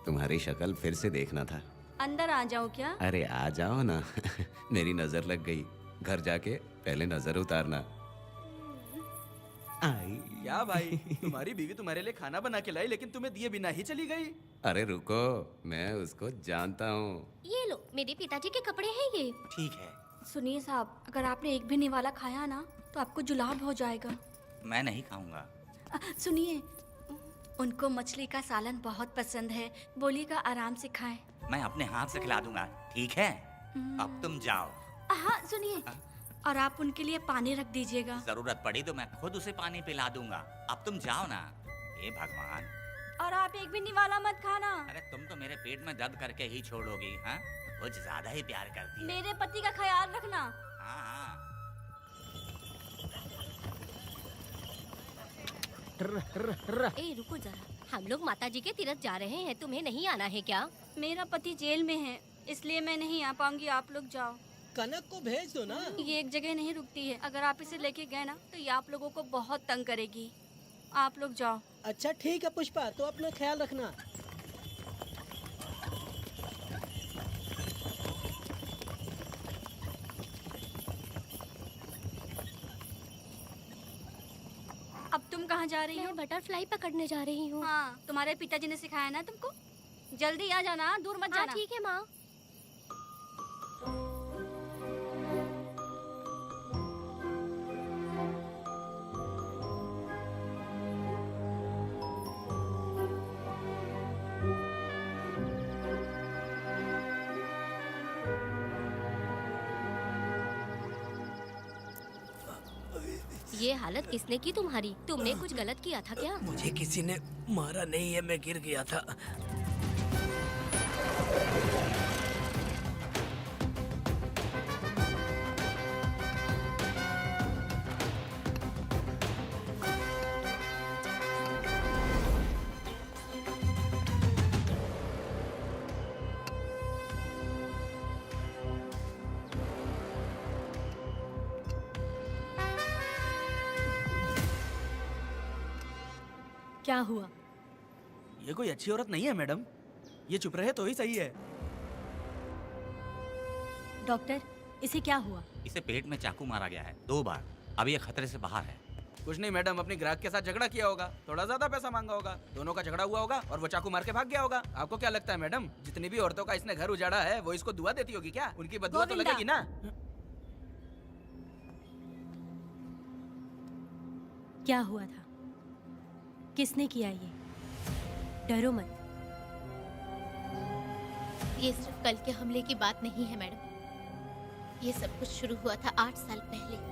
तुम्हारी शक्ल फिर से देखना था। अंदर आ जाऊँ क्या? अरे आ जाओ ना। मेरी नजर लग गई, घर जाके पहले नजर उतारना। आई। क्या भाई, तुम्हारी बीवी तुम्हारे लिए खाना बना के लाई लेकिन तुम्हें दिए बिना ही चली गई। अरे रुको, मैं उसको जानता हूँ। ये लो, मेरे पिताजी के कपड़े हैं ये। ठीक है। सुनिए साहब, अगर आपने एक भी निवाला खाया ना तो आपको जुलाब हो जाएगा। मैं नहीं खाऊंगा। सुनिए, उनको मछली का सालन बहुत पसंद है, बोलिएगा आराम से खाएं। मैं अपने हाथ से खिला दूंगा, ठीक है? अब तुम जाओ। हाँ सुनिए, और आप उनके लिए पानी रख दीजिएगा। जरूरत पड़ी तो मैं खुद उसे पानी पिला दूंगा। अब तुम जाओ ना। हे भगवान। और आप एक भी निवाला मत खाना। अरे तुम तो मेरे पेट में दर्द करके ही छोड़ोगी, हाँ? कुछ ज्यादा ही प्यार करती है। मेरे पति का ख्याल रखना। हाँ हाँ। ए रुको जरा, हम लोग माता जी के तीर्थ जा रहे हैं, तुम्हें नहीं आना है क्या? मेरा पति जेल में है, इसलिए मैं नहीं आ पाऊंगी, आप लोग जाओ। कनक को भेज दो ना। ये एक जगह नहीं रुकती है, अगर आप इसे लेके गए ना तो ये आप लोगों को बहुत तंग करेगी। आप लोग जाओ। अच्छा ठीक है पुष्पा, तो अपना ख्याल रखना। अब तुम कहाँ जा रही हो? मैं बटरफ्लाई पकड़ने जा रही हूँ। हाँ, तुम्हारे पिताजी ने सिखाया ना तुमको। जल्दी आ जाना, दूर मत जाना। ठीक है माँ। ये हालत किसने की तुम्हारी? तुमने कुछ गलत किया था क्या? मुझे किसी ने मारा नहीं है, मैं गिर गया था। क्या हुआ? ये कोई अच्छी औरत नहीं है मैडम, ये चुप रहे तो ही सही है। डॉक्टर, इसे क्या हुआ? इसे पेट में चाकू मारा गया है 2 बार। अब ये खतरे से बाहर है। कुछ नहीं मैडम, अपने ग्राहक के साथ झगड़ा किया होगा, थोड़ा ज्यादा पैसा मांगा होगा, दोनों का झगड़ा हुआ होगा और वो चाकू मार के भाग गया होगा। आपको क्या लगता है मैडम, जितनी भी औरतों का इसने घर उजाड़ा है वो इसको दुआ देती होगी क्या? उनकी बदुआ तो लगेगी ना। क्या हुआ था? किसने किया ये? डरो मत। ये सिर्फ कल के हमले की बात नहीं है मैडम, ये सब कुछ शुरू हुआ था 8 साल पहले।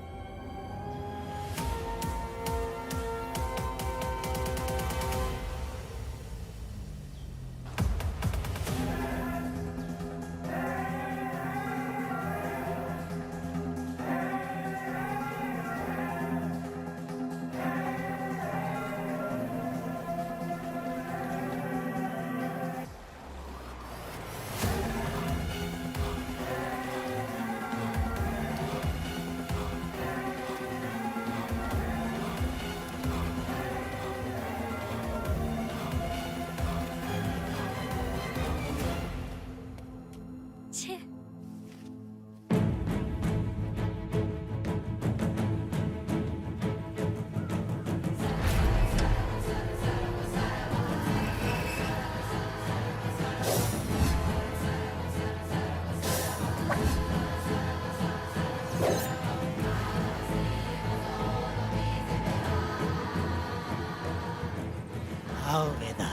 आओ वेदा,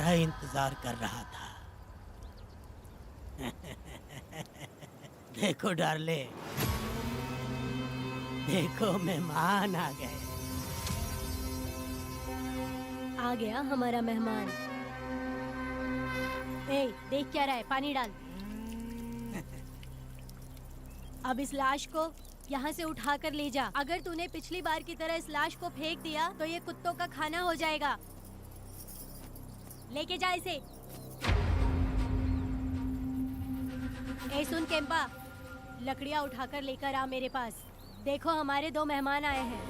तुम्हारा इंतजार कर रहा था। देखो डार्ले, देखो मेहमान आ गए। आ गया हमारा मेहमान। ए, देख क्या रहा है, पानी डाल। अब इस लाश को यहाँ से उठाकर ले जा। अगर तूने पिछली बार की तरह इस लाश को फेंक दिया तो ये कुत्तों का खाना हो जाएगा। लेके जा इसे। ए सुन केम्पा, लकड़ियाँ उठाकर लेकर आ मेरे पास। देखो हमारे 2 मेहमान आए हैं।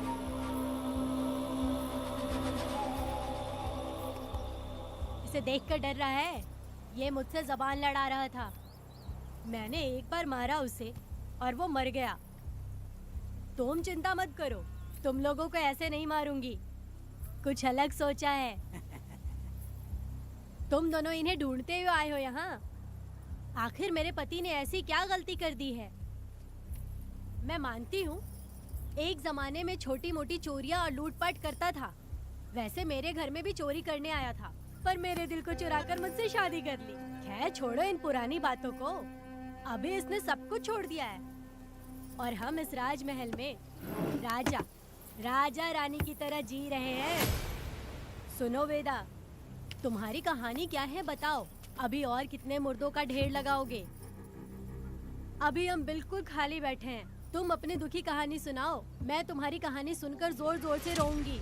इसे देखकर डर रहा है? ये मुझसे जबान लड़ा रहा था। मैंने एक बार मारा उसे और वो मर गया। तुम चिंता मत करो, तुम लोगों को ऐसे नहीं मारूंगी। कुछ अलग सोचा है। तुम दोनों इन्हें ढूंढते हुए आए हो यहाँ। आखिर मेरे पति ने ऐसी क्या गलती कर दी है? मैं मानती हूँ एक जमाने में छोटी मोटी चोरियाँ और लूटपाट करता था। वैसे मेरे घर में भी चोरी करने आया था, पर मेरे दिल को चुराकर मुझसे शादी कर ली। खैर छोड़ो इन पुरानी बातों को। अभी इसने सब कुछ छोड़ दिया है और हम इस राजमहल में राजा रानी की तरह जी रहे हैं। सुनो वेदा, तुम्हारी कहानी क्या है बताओ। अभी और कितने मुर्दों का ढेर लगाओगे? अभी हम बिल्कुल खाली बैठे हैं। तुम अपनी दुखी कहानी सुनाओ। मैं तुम्हारी कहानी सुनकर जोर जोर से रोऊंगी।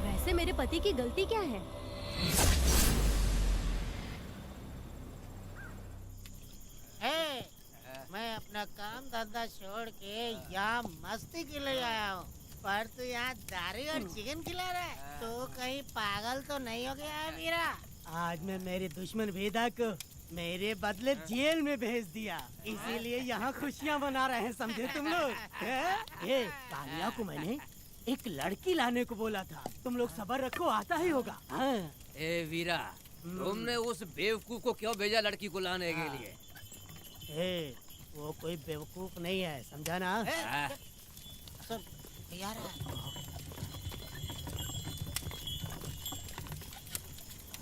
वैसे मेरे पति की गलती क्या है? मैं अपना काम धंधा छोड़ के यहाँ मस्ती के लिए आया हूँ, पर तू यहाँ दारू और चिकन खिला रहा है। तो कहीं पागल तो नहीं हो गया है वीरा? आज मैं मेरे दुश्मन वेदा को मेरे बदले जेल में भेज दिया, इसीलिए यहाँ खुशियाँ मना रहे हैं, समझे तुम लोग? ए, कालिया को मैंने एक लड़की लाने को बोला था। तुम लोग सब्र रखो, आता ही होगा। हाँ। ए वीरा, तुमने उस बेवकूफ को क्यों भेजा लड़की को लाने के लिए? ए, वो कोई बेवकूफ नहीं है, समझा ना? यार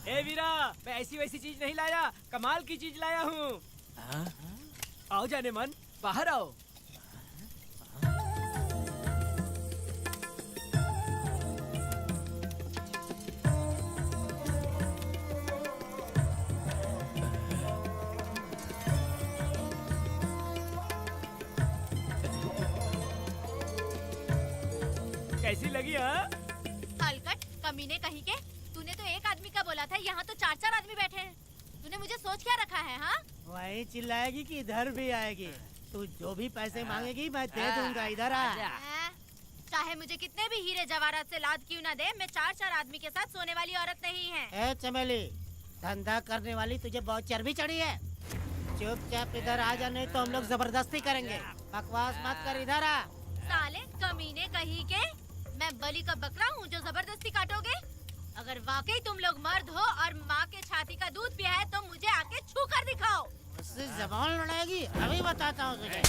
ए वीरा, मैं ऐसी वैसी चीज नहीं लाया, कमाल की चीज लाया हूँ। आओ जाने मन, बाहर आओ। कैसी लगी? हाँ हलकट कमीने कहीं के। तूने तो एक आदमी का बोला था, यहाँ तो 4-4 आदमी बैठे हैं। तूने मुझे सोच क्या रखा है? हाँ, वही चिल्लाएगी कि इधर भी आएगी? तू जो भी पैसे मांगेगी मैं दे दूंगा, इधर आ। चाहे मुझे कितने भी हीरे जवाहरात से लाद क्यों ना दे, मैं 4-4 आदमी के साथ सोने वाली औरत नहीं है। ए चमेली, धंधा करने वाली तुझे बहुत चर्बी चढ़ी है। चुपचाप इधर आ जा, नहीं तो हम लोग जबरदस्ती करेंगे। बकवास मत कर, इधर आ। साले कमीने कहीं के, मैं बलि का बकरा हूँ जो जबरदस्ती काटोगे? अगर वाकई तुम लोग मर्द हो और माँ के छाती का दूध पिया है तो मुझे आके छू कर दिखाओ। उससे जबान लड़ाएगी, अभी बताता हूँ तुझे।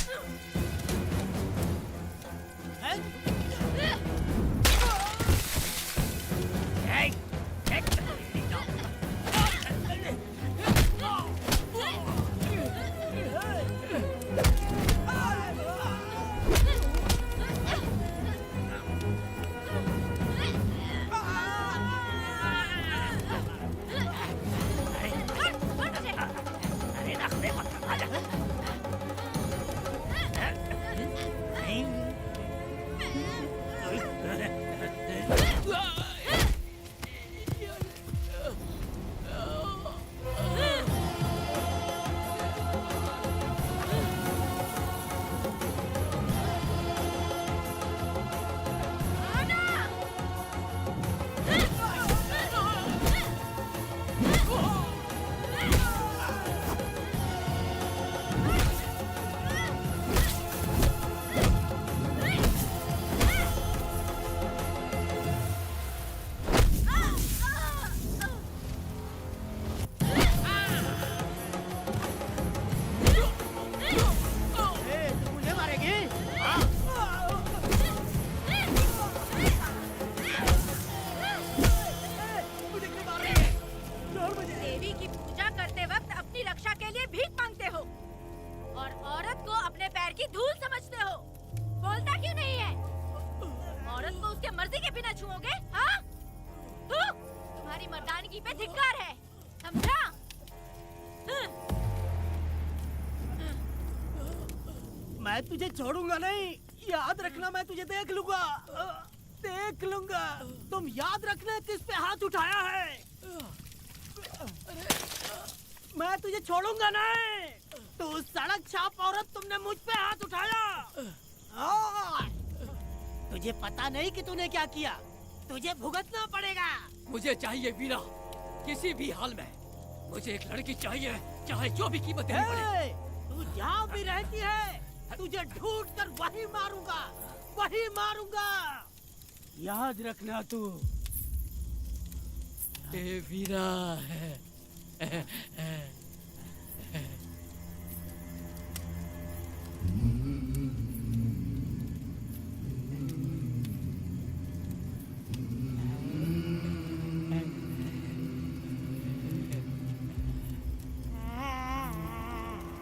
भी ना छुओगे? हाँ? तुम्हारी मर्दानगी पे धिक्कार है, समझा? मैं तुझे छोड़ूंगा नहीं, याद रखना। मैं तुझे देख लूंगा, देख लूंगा। तुम याद रखना किस पे हाथ उठाया है। मैं तुझे छोड़ूंगा नहीं। तू सड़क छाप औरत, तुमने मुझ पे हाथ उठाया। तुझे पता नहीं कि तूने क्या किया। तुझे भुगतना पड़ेगा। मुझे चाहिए वीरा, किसी भी हाल में। मुझे एक लड़की चाहिए, चाहे जो भी कीमत देनी पड़े। तू जहाँ भी रहती है, तुझे ढूंढ कर वही मारूंगा, वही मारूंगा। याद रखना तू। ए वीरा है।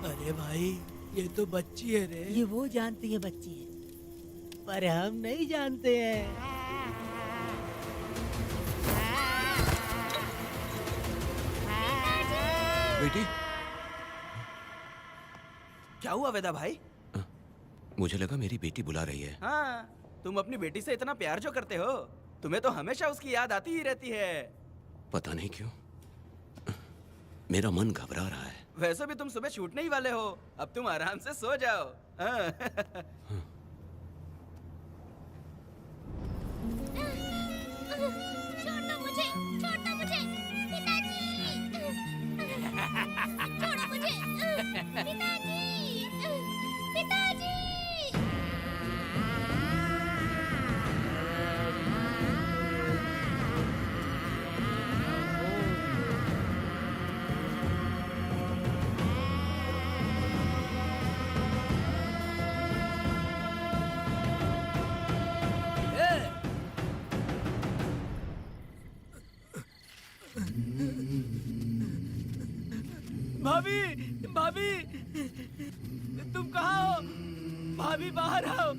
अरे भाई, ये तो बच्ची है रे। ये वो जानती है बच्ची है, पर हम नहीं जानते हैं। बेटी, क्या हुआ वेदा भाई? मुझे लगा मेरी बेटी बुला रही है। हाँ, तुम अपनी बेटी से इतना प्यार जो करते हो, तुम्हें तो हमेशा उसकी याद आती ही रहती है। पता नहीं क्यों मेरा मन घबरा रहा है। वैसे भी तुम सुबह छूटने ही वाले हो, अब तुम आराम से सो जाओ। हाँ। छोड़ दो मुझे, पिताजी। छोड़ो मुझे, पिताजी। भाभी, भाभी, तुम कहाँ हो? भाभी बाहर आओ।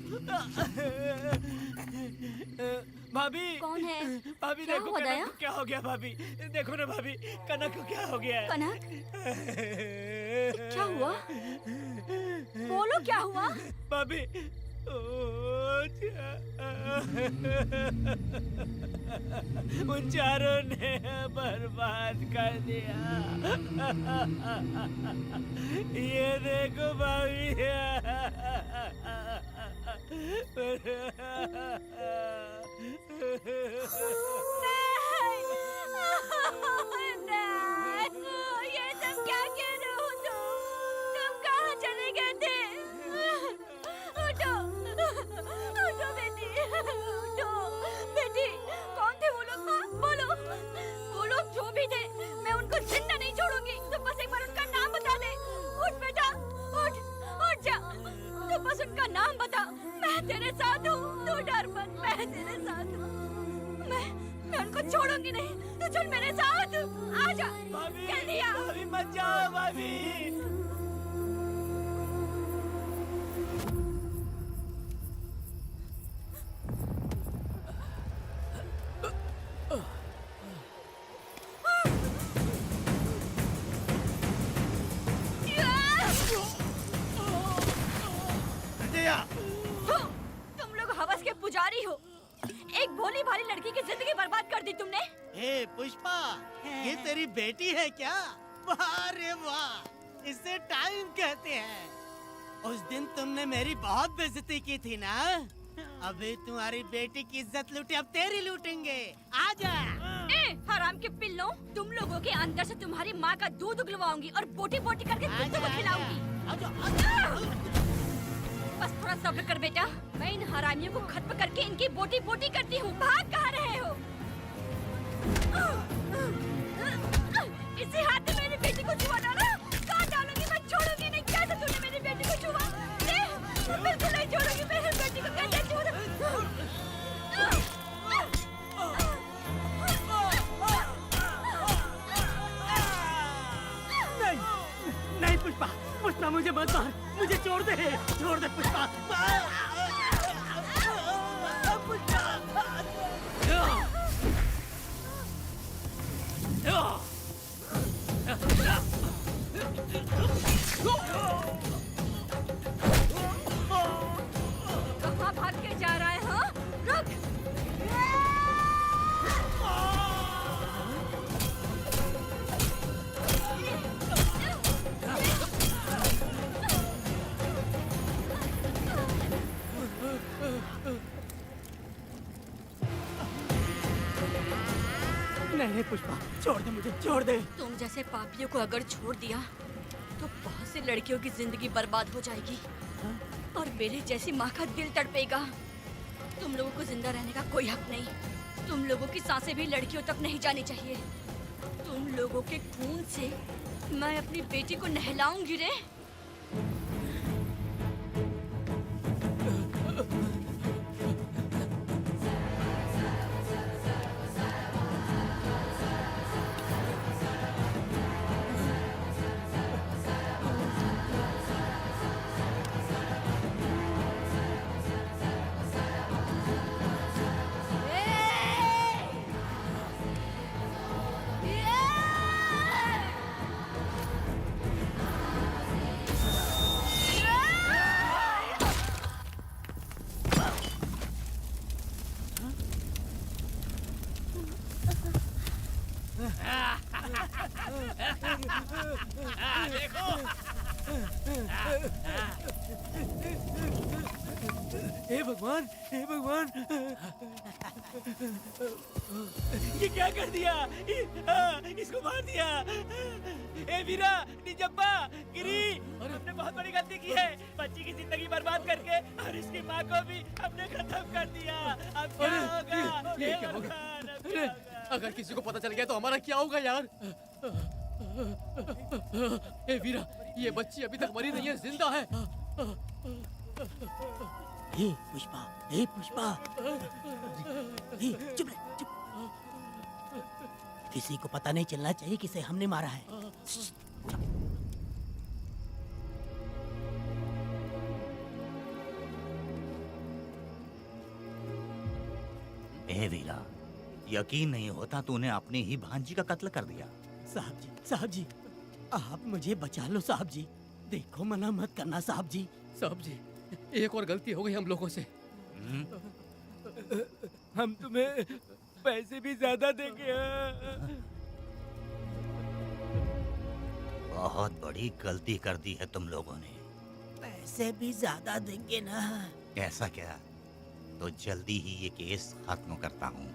भाभी। कौन है? भाभी क्या देखो हुआ कनक दया? को क्या हो गया। भाभी देखो ना भाभी, कनक को क्या हो गया है। कनक? क्या हुआ? बोलो क्या हुआ? भाभी, उन चारों ने बर्बाद कर दिया। ये देखो भाभी। ये सब क्या कह रहे हो तुम कहाँ चले गए थे? उठो, उठो बेटी, उठो। बेटी, कौन थे वो लोग? बोलो, वो लोग जो भी थे, मैं उनको जिंदा नहीं छोड़ूंगी। तुम बस एक बार उनका नाम बता दे। उठ बेटा, उठ जा। तुम बस उनका नाम बता, मैं तेरे साथ हूँ। तू डर मत, मैं तेरे साथ हूँ। मैं उनको छोड़ूंगी नहीं। तू चल मेरे साथ, आजा। जल्दी आ। भाभी मत जाओ भाभी। तुम लोग हवस के पुजारी हो। एक भोली भाली लड़की की जिंदगी बर्बाद कर दी तुमने। हे पुष्पा, ये तेरी बेटी है क्या? वाह रे वाह, इसे टाइम कहते हैं। उस दिन तुमने मेरी बहुत बेइज्जती की थी ना? अभी तुम्हारी बेटी की इज्जत लूटी, अब तेरी लूटेंगे। आजा। हराम के पिल्लों, तुम लोगों के अंदर से तुम्हारी माँ का दूध उगलवाऊंगी और बोटी बोटी करके कुत्तों को खिलाऊंगी। बस थोड़ा सब्र कर बेटा, मैं इन हरामियों को खत्म करके इनकी बोटी बोटी करती हूँ। भाग कहाँ रहे हो? इसी हाथ में मेरी बेटी को छुआ डाला। कहाँ डालूंगी, मैं छोड़ूंगी नहीं। कैसे तूने मेरी बेटी को छुआ? बिल्कुल नहीं छोड़ूंगी मेरी बेटी को। कैसे छुआ? नहीं पुष्पा, पुष्पा मुझे मत मार, मुझे छोड़ दे पुष्पा। नहीं पुष्पा, छोड़ दे मुझे, छोड़ दे। तुम जैसे पापियों को अगर छोड़ दिया तो बहुत सी लड़कियों की जिंदगी बर्बाद हो जाएगी और मेरे जैसी माँ का दिल तड़पेगा। तुम लोगों को जिंदा रहने का कोई हक नहीं। तुम लोगों की सांसें भी लड़कियों तक नहीं जानी चाहिए। तुम लोगों के खून से मैं अपनी बेटी को नहलाऊंगी रे। हे भगवान, हे भगवान, ये क्या कर दिया? इसको मार दिया। ए वीरा, निजब्बा, गिरी, हमने बहुत बड़ी गलती की है। बच्ची की जिंदगी बर्बाद करके और इसकी माँ को भी हमने खत्म कर दिया। अब क्या होगा? ये क्या होगा? अगर किसी को पता चल गया तो हमारा क्या होगा यार? ए वीरा, ये बच्ची अभी तक मरी नहीं है, जिंदा है। हे पुष्पा, हे पुष्पा, हे चुप रह, चुप। किसी को पता नहीं चलना चाहिए किसे हमने मारा है। ए वीरा, यकीन नहीं होता तूने अपनी ही भांजी का कत्ल कर दिया। साहब जी, आप मुझे बचा लो साहब जी। देखो मना मत करना साहब जी। साहब जी, एक और गलती हो गई हम लोगों से। हम तुम्हें पैसे भी ज्यादा देंगे। बहुत बड़ी गलती कर दी है तुम लोगों ने। पैसे भी ज्यादा देंगे ना? ऐसा क्या? तो जल्दी ही ये केस खत्म करता हूँ।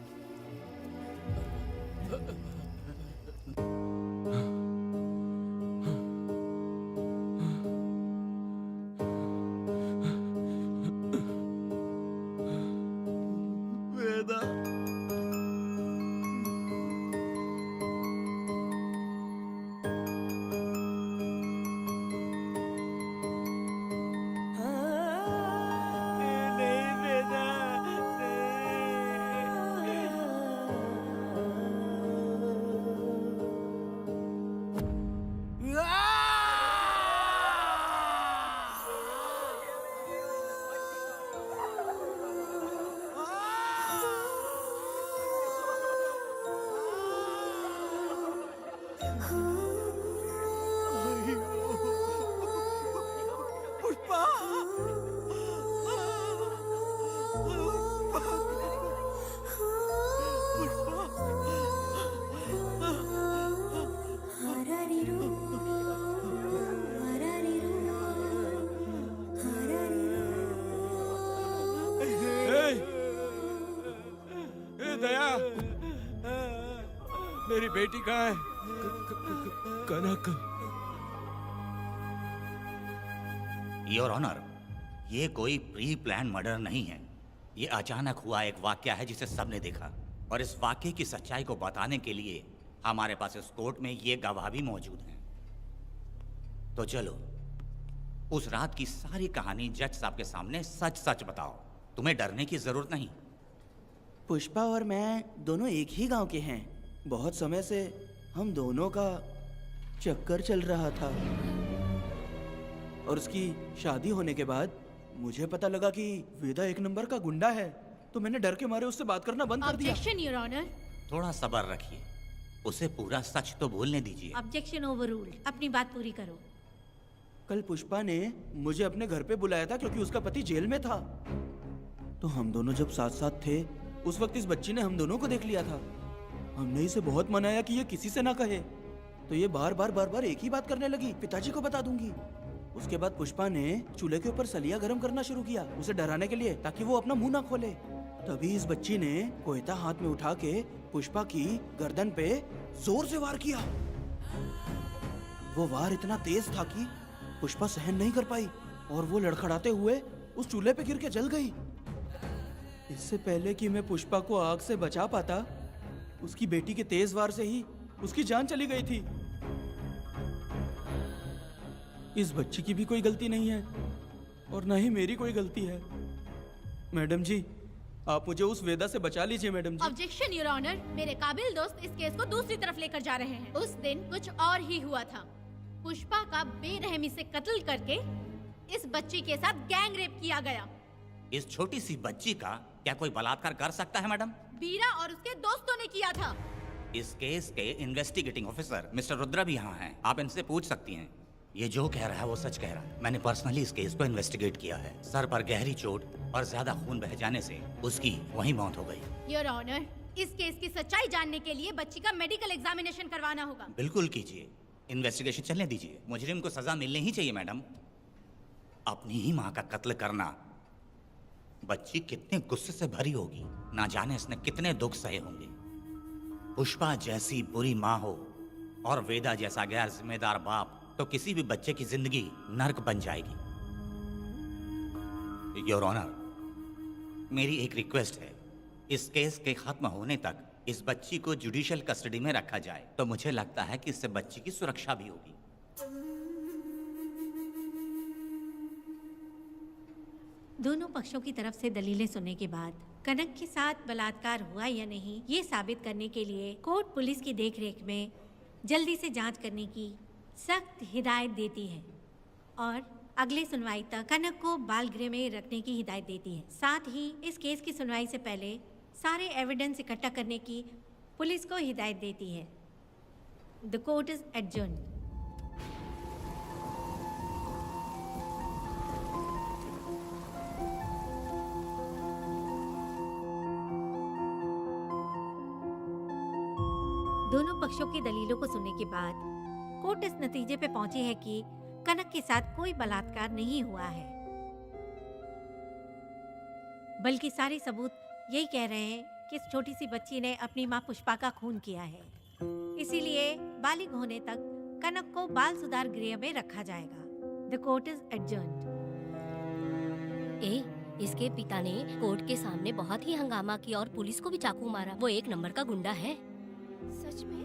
मेरी बेटी कहाँ है? कनक। योर ऑनर, ये कोई प्री प्लान मर्डर नहीं है। ये अचानक हुआ एक वाकया है जिसे सबने देखा, और इस वाकये की सच्चाई को बताने के लिए हमारे पास इस कोर्ट में ये गवाह भी मौजूद हैं। तो चलो उस रात की सारी कहानी जज साहब के सामने सच सच बताओ। तुम्हें डरने की जरूरत नहीं। पुष्पा और मैं दोनों एक ही गांव के हैं। बहुत समय से हम दोनों का चक्कर चल रहा था, और उसकी शादी होने के बाद मुझे पता लगा कि वेदा एक नंबर का गुंडा है, तो मैंने डर के मारे उससे बात करना बंद कर दिया। Objection your honour. थोड़ा सब्र रखिए, उसे पूरा सच तो बोलने दीजिए। Objection overruled. अपनी बात पूरी करो। कल पुष्पा ने मुझे अपने घर पे बुलाया था क्योंकि उसका पति जेल में था। तो हम दोनों जब साथ साथ थे उस वक्त इस बच्ची ने हम दोनों को देख लिया था। हमने इसे बहुत मनाया कि ये किसी से ना कहे, तो ये बार बार एक ही बात करने लगी, पिताजी को बता दूंगी। उसके बाद पुष्पा ने चूल्हे के ऊपर सलिया गर्म करना शुरू किया उसे डराने के लिए, ताकि वो अपना मुंह ना खोले। तभी इस बच्ची ने कोयता हाथ में उठा के पुष्पा की गर्दन पे जोर से वार किया। वो वार इतना तेज था कि पुष्पा सहन नहीं कर पाई और वो लड़खड़ाते हुए उस चूल्हे पे गिर के जल गई। इससे पहले कि मैं पुष्पा को आग से बचा पाता, उसकी बेटी के तेज वार से ही उसकी जान चली गई थी। इस बच्ची की भी कोई गलती नहीं है और न ही मेरी कोई गलती है। मैडम जी, आप मुझे उस वेदा से बचा लीजिए madam ji. Objection your honour, मेरे काबिल दोस्त इस केस को दूसरी तरफ लेकर जा रहे हैं। उस दिन कुछ और ही हुआ था। पुष्पा का बेरहमी से कत्ल करके इस बच्ची के साथ गैंग रेप किया गया। इस छोटी सी बच्ची का क्या कोई बलात्कार कर सकता है मैडम? बीरा और उसके दोस्तों ने किया था। इस केस के इन्वेस्टिगेटिंग ऑफिसर मिस्टर रुद्रा भी यहाँ हैं। आप इनसे पूछ सकती हैं। ये जो कह रहा है वो सच कह रहा है। मैंने पर्सनली इस केस को इन्वेस्टिगेट किया है। सर पर गहरी चोट और ज्यादा खून बह जाने से उसकी वहीं मौत हो गई। योर ऑनर, इस केस की सच्चाई जानने के लिए बच्ची का मेडिकल एग्जामिनेशन करवाना होगा। बिल्कुल कीजिए, इन्वेस्टिगेशन चलने दीजिए। मुजरिम को सजा मिलनी ही चाहिए मैडम। अपनी ही माँ का कत्ल करना, बच्ची कितने गुस्से से भरी होगी, ना जाने इसने कितने दुख सहे होंगे। पुष्पा जैसी बुरी माँ हो और वेदा जैसा गैर जिम्मेदार बाप, तो किसी भी बच्चे की जिंदगी नर्क बन जाएगी। योर ऑनर, मेरी एक रिक्वेस्ट है, इस केस के खत्म होने तक इस बच्ची को जुडिशियल कस्टडी में रखा जाए, तो मुझे लगता है कि इससे बच्ची की सुरक्षा भी होगी। दोनों पक्षों की तरफ से दलीलें सुनने के बाद कनक के साथ बलात्कार हुआ या नहीं, ये साबित करने के लिए कोर्ट पुलिस की देखरेख में जल्दी से जांच करने की सख्त हिदायत देती है और अगले सुनवाई तक कनक को बाल गृह में रखने की हिदायत देती है। साथ ही इस केस की सुनवाई से पहले सारे एविडेंस इकट्ठा करने की पुलिस को हिदायत देती है। The court is adjourned. दोनों पक्षों की दलीलों को सुनने के बाद कोर्ट इस नतीजे पे पहुंची है कि कनक के साथ कोई बलात्कार नहीं हुआ है, बल्कि सारे सबूत यही कह रहे हैं कि इस छोटी सी बच्ची ने अपनी मां पुष्पा का खून किया है। इसीलिए बालिग होने तक कनक को बाल सुधार गृह में रखा जाएगा। The court is adjourned. इसके पिता ने कोर्ट के सामने बहुत ही हंगामा किया और पुलिस को भी चाकू मारा। वो एक नंबर का गुंडा है। सच में?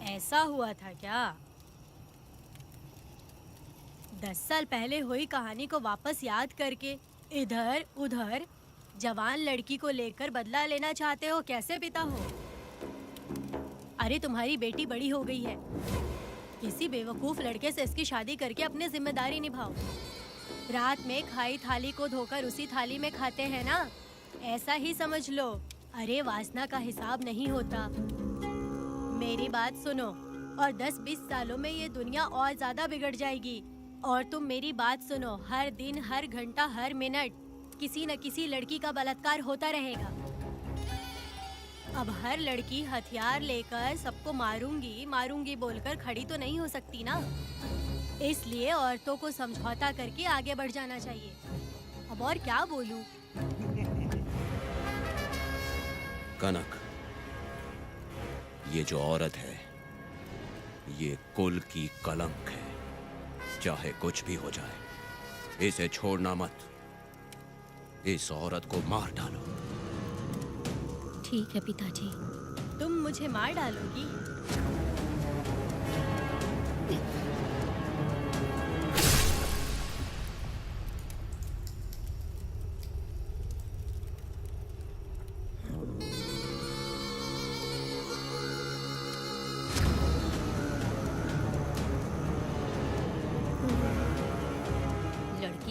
ऐसा हुआ था क्या? 10 साल पहले हुई कहानी को वापस याद करके इधर उधर जवान लड़की को लेकर बदला लेना चाहते हो? कैसे पिता हो? अरे तुम्हारी बेटी बड़ी हो गई है, किसी बेवकूफ लड़के से इसकी शादी करके अपनी जिम्मेदारी निभाओ। रात में खाई थाली को धोकर उसी थाली में खाते हैं ना, ऐसा ही समझ लो। अरे वासना का हिसाब नहीं होता। मेरी बात सुनो, और 10-20 सालों में ये दुनिया और ज्यादा बिगड़ जाएगी। और तुम मेरी बात सुनो, हर दिन, हर घंटा, हर मिनट किसी न किसी लड़की का बलात्कार होता रहेगा। अब हर लड़की हथियार लेकर सबको मारूंगी मारूंगी बोलकर खड़ी तो नहीं हो सकती ना। इसलिए औरतों को समझौता करके आगे बढ़ जाना चाहिए। अब और क्या बोलूं? कनक, ये जो औरत है, ये कुल की कलंक है। चाहे कुछ भी हो जाए, इसे छोड़ना मत। इस औरत को मार डालो। ठीक है पिताजी। तुम मुझे मार डालोगी?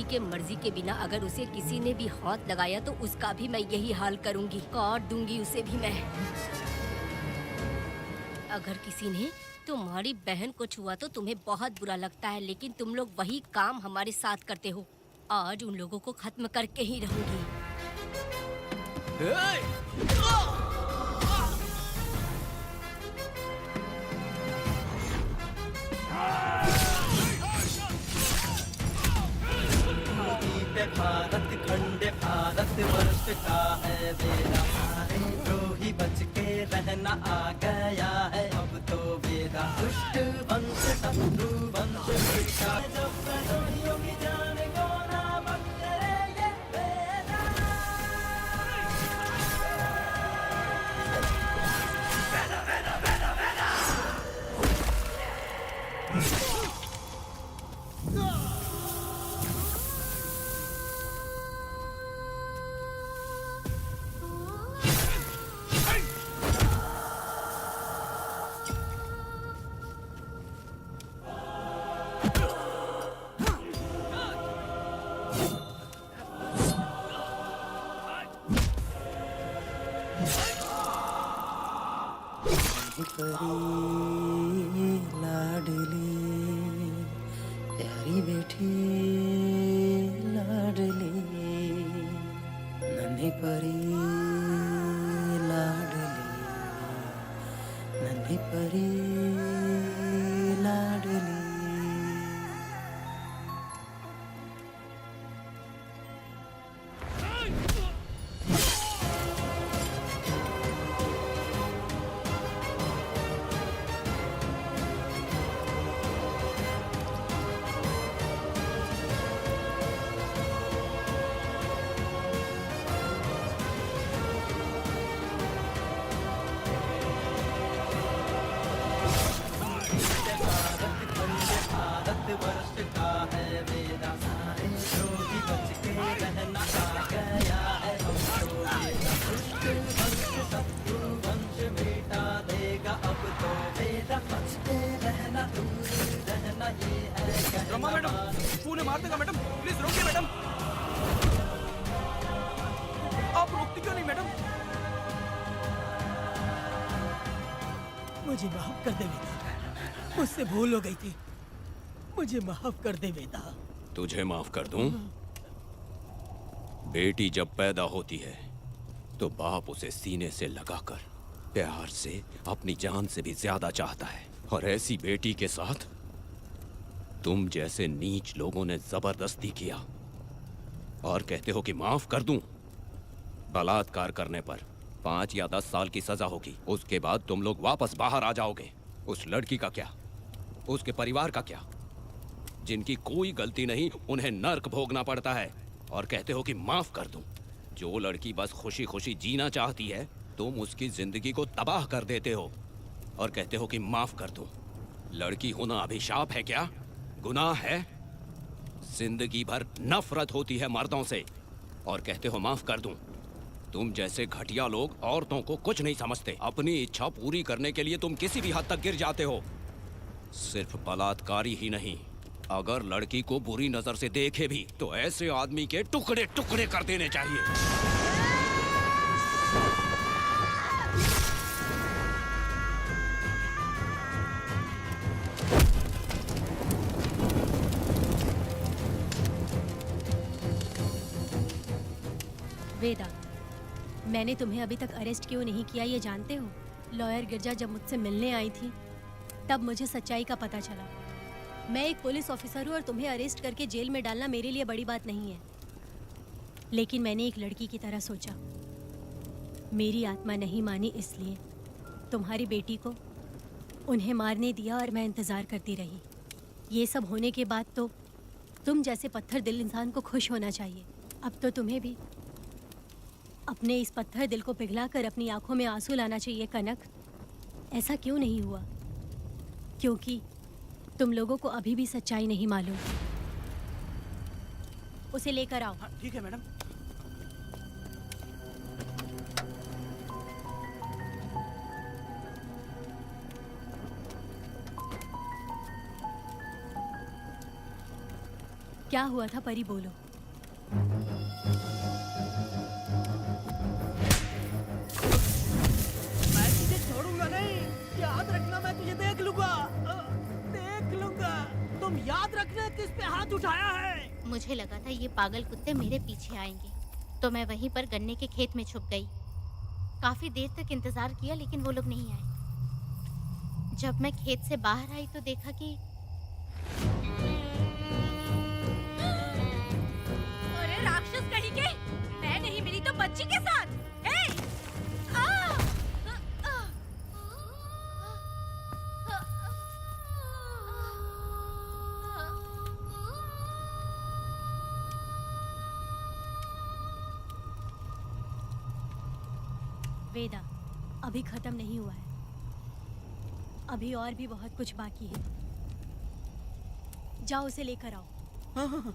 के मर्जी के बिना अगर उसे किसी ने भी हाथ लगाया तो उसका भी मैं यही हाल करूंगी, काट दूंगी उसे भी मैं। अगर किसी ने तुम्हारी बहन को छुआ तो तुम्हें बहुत बुरा लगता है, लेकिन तुम लोग वही काम हमारे साथ करते हो। आज उन लोगों को खत्म करके ही रहूंगी। भारत खंड भारत वर्ष का है बेड़ा, सारे द्रोही बच के रहना आ गया है अब तो बेड़ा। दुष्ट वंश शत्रु वंश मिटा, जब द्रोहियों की जान को ना बख्शे ये बेड़ा। बेड़ा बेड़ा बेड़ा बेड़ा। लाडली प्यारी बेटी लाडली, नन्ही परी लाडली, नन्ही परी लाडली। रमा मैडम, पुणे मार देगा मैडम, प्लीज रोकिए मैडम। आप रोकती क्यों नहीं मैडम? मुझे माफ कर दे वेदा, मुझसे भूल हो गई थी, मुझे माफ कर दे वेदा। तुझे माफ कर दूं? बेटी जब पैदा होती है तो बाप उसे सीने से लगाकर प्यार से अपनी जान से भी ज्यादा चाहता है, और ऐसी बेटी के साथ तुम जैसे नीच लोगों ने जबरदस्ती किया और कहते हो कि माफ कर दूं। बलात्कार करने पर 5 या 10 साल की सजा होगी, उसके बाद तुम लोग वापस बाहर आ जाओगे। उस लड़की का क्या, उसके परिवार का क्या, जिनकी कोई गलती नहीं उन्हें नर्क भोगना पड़ता है, और कहते हो कि माफ कर दूं। जो लड़की बस खुशी खुशी जीना चाहती है तुम उसकी जिंदगी को तबाह कर देते हो और कहते हो कि माफ कर दूं। लड़की होना अभिशाप है क्या, गुनाह है? जिंदगी भर नफरत होती है मर्दों से और कहते हो माफ कर दूं। तुम जैसे घटिया लोग औरतों को कुछ नहीं समझते। अपनी इच्छा पूरी करने के लिए तुम किसी भी हद तक गिर जाते हो। सिर्फ बलात्कारी ही नहीं, अगर लड़की को बुरी नजर से देखे भी तो ऐसे आदमी के टुकड़े टुकड़े कर देने चाहिए। वेदा, मैंने तुम्हें अभी तक अरेस्ट क्यों नहीं किया ये जानते हो? लॉयर गिरजा जब मुझसे मिलने आई थी तब मुझे सच्चाई का पता चला। मैं एक पुलिस ऑफिसर हूँ और तुम्हें अरेस्ट करके जेल में डालना मेरे लिए बड़ी बात नहीं है, लेकिन मैंने एक लड़की की तरह सोचा। मेरी आत्मा नहीं मानी, इसलिए तुम्हारी बेटी को उन्हें मारने दिया और मैं इंतज़ार करती रही। ये सब होने के बाद तो तुम जैसे पत्थर दिल इंसान को खुश होना चाहिए। अब तो तुम्हें भी अपने इस पत्थर दिल को पिघलाकर अपनी आंखों में आंसू लाना चाहिए कनक। ऐसा क्यों नहीं हुआ? क्योंकि तुम लोगों को अभी भी सच्चाई नहीं मालूम। उसे लेकर आओ। ठीक है मैडम। क्या हुआ था परी, बोलो। मैं तुझे छोड़ूंगा नहीं, याद रखना, मैं तुझे देख लूंगा, देख लूंगा। तुम याद रखना किस पे हाथ उठाया है। मुझे लगा था ये पागल कुत्ते मेरे पीछे आएंगे, तो मैं वहीं पर गन्ने के खेत में छुप गई। काफी देर तक इंतजार किया लेकिन वो लोग नहीं आए। जब मैं खेत से बाहर आई तो देखा कि अरे राक्षस कहीं के, मैं नहीं मिली तो बच्ची के साथ। वेदा, अभी खत्म नहीं हुआ है, अभी और भी बहुत कुछ बाकी है। जाओ उसे लेकर आओ। हाँ हाँ हाँ।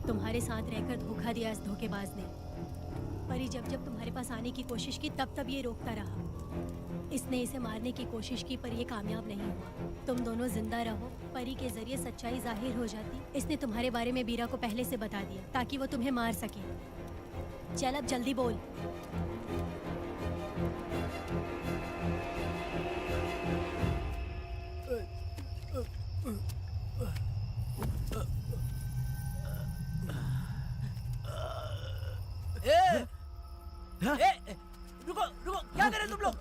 तुम्हारे साथ रहकर धोखा दिया इस धोखेबाज ने। परी जब जब तुम्हारे पास आने की कोशिश की तब तब ये रोकता रहा। इसने इसे मारने की कोशिश की पर ये कामयाब नहीं हुआ। तुम दोनों जिंदा रहो, परी के जरिए सच्चाई जाहिर हो जाती। इसने तुम्हारे बारे में बीरा को पहले से बता दिया ताकि वो तुम्हें मार सके। चल अब जल्दी बोल। रुको रुको, क्या कर रहे तुम लोग?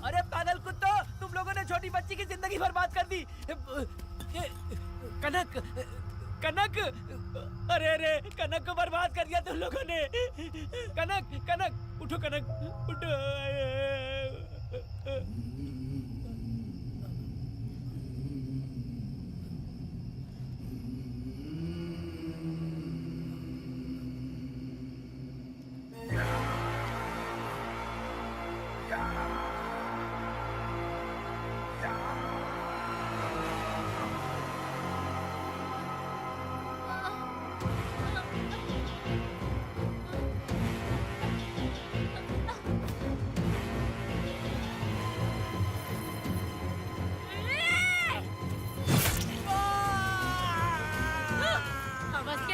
अरे पागल कुत्तो, तुम लोगों ने छोटी बच्ची की जिंदगी बर्बाद कर दी। कनक कनक, अरे अरे कनक को बर्बाद कर दिया तुम लोगों ने। कनक कनक उठो, कनक उठो।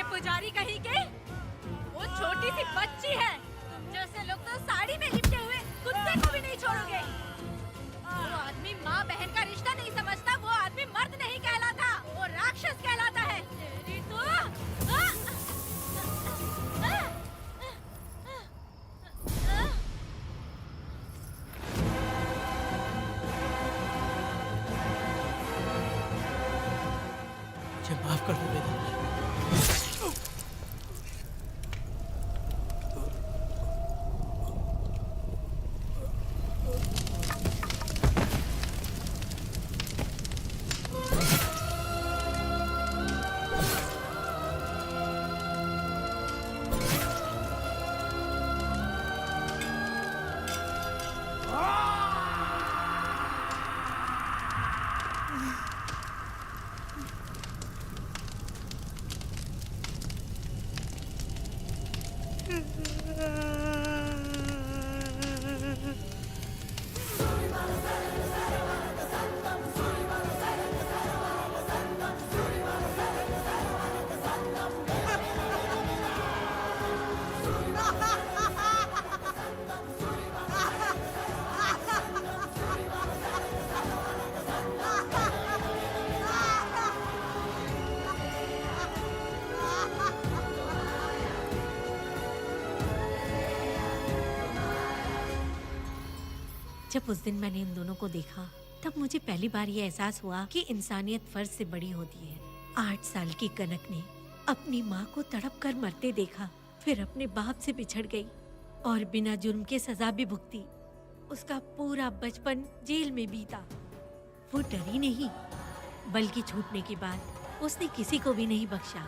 पुजारी कहीं के, वो छोटी सी बच्ची है। तुम जैसे लोग तो साड़ी में लिपटे हुए कुत्ते को भी नहीं छोड़ोगे। वो आदमी माँ बहन का रिश्ता नहीं समझता, वो आदमी मर्द नहीं कहलाता, वो राक्षस कहलाता है। तेरी तो मुझे माफ कर दो वेदा। जब उस दिन मैंने इन दोनों को देखा तब मुझे पहली बार ये एहसास हुआ कि इंसानियत फर्ज से बड़ी होती है। 8 साल की कनक ने अपनी माँ को तड़प कर मरते देखा, फिर अपने बाप से बिछड़ गई और बिना जुर्म के सजा भी भुगती। उसका पूरा बचपन जेल में बीता। वो डरी नहीं, बल्कि छूटने के बाद उसने किसी को भी नहीं बख्शा।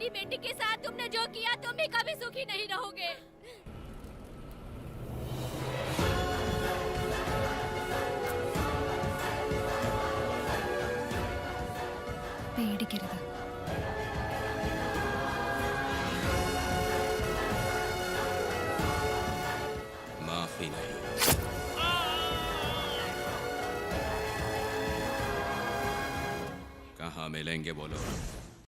मेरी बेटी के साथ तुमने जो किया तुम भी कभी सुखी नहीं रहोगे। പേടിക്കരുത്. माफी नहीं. कहाँ मिलेंगे बोलो.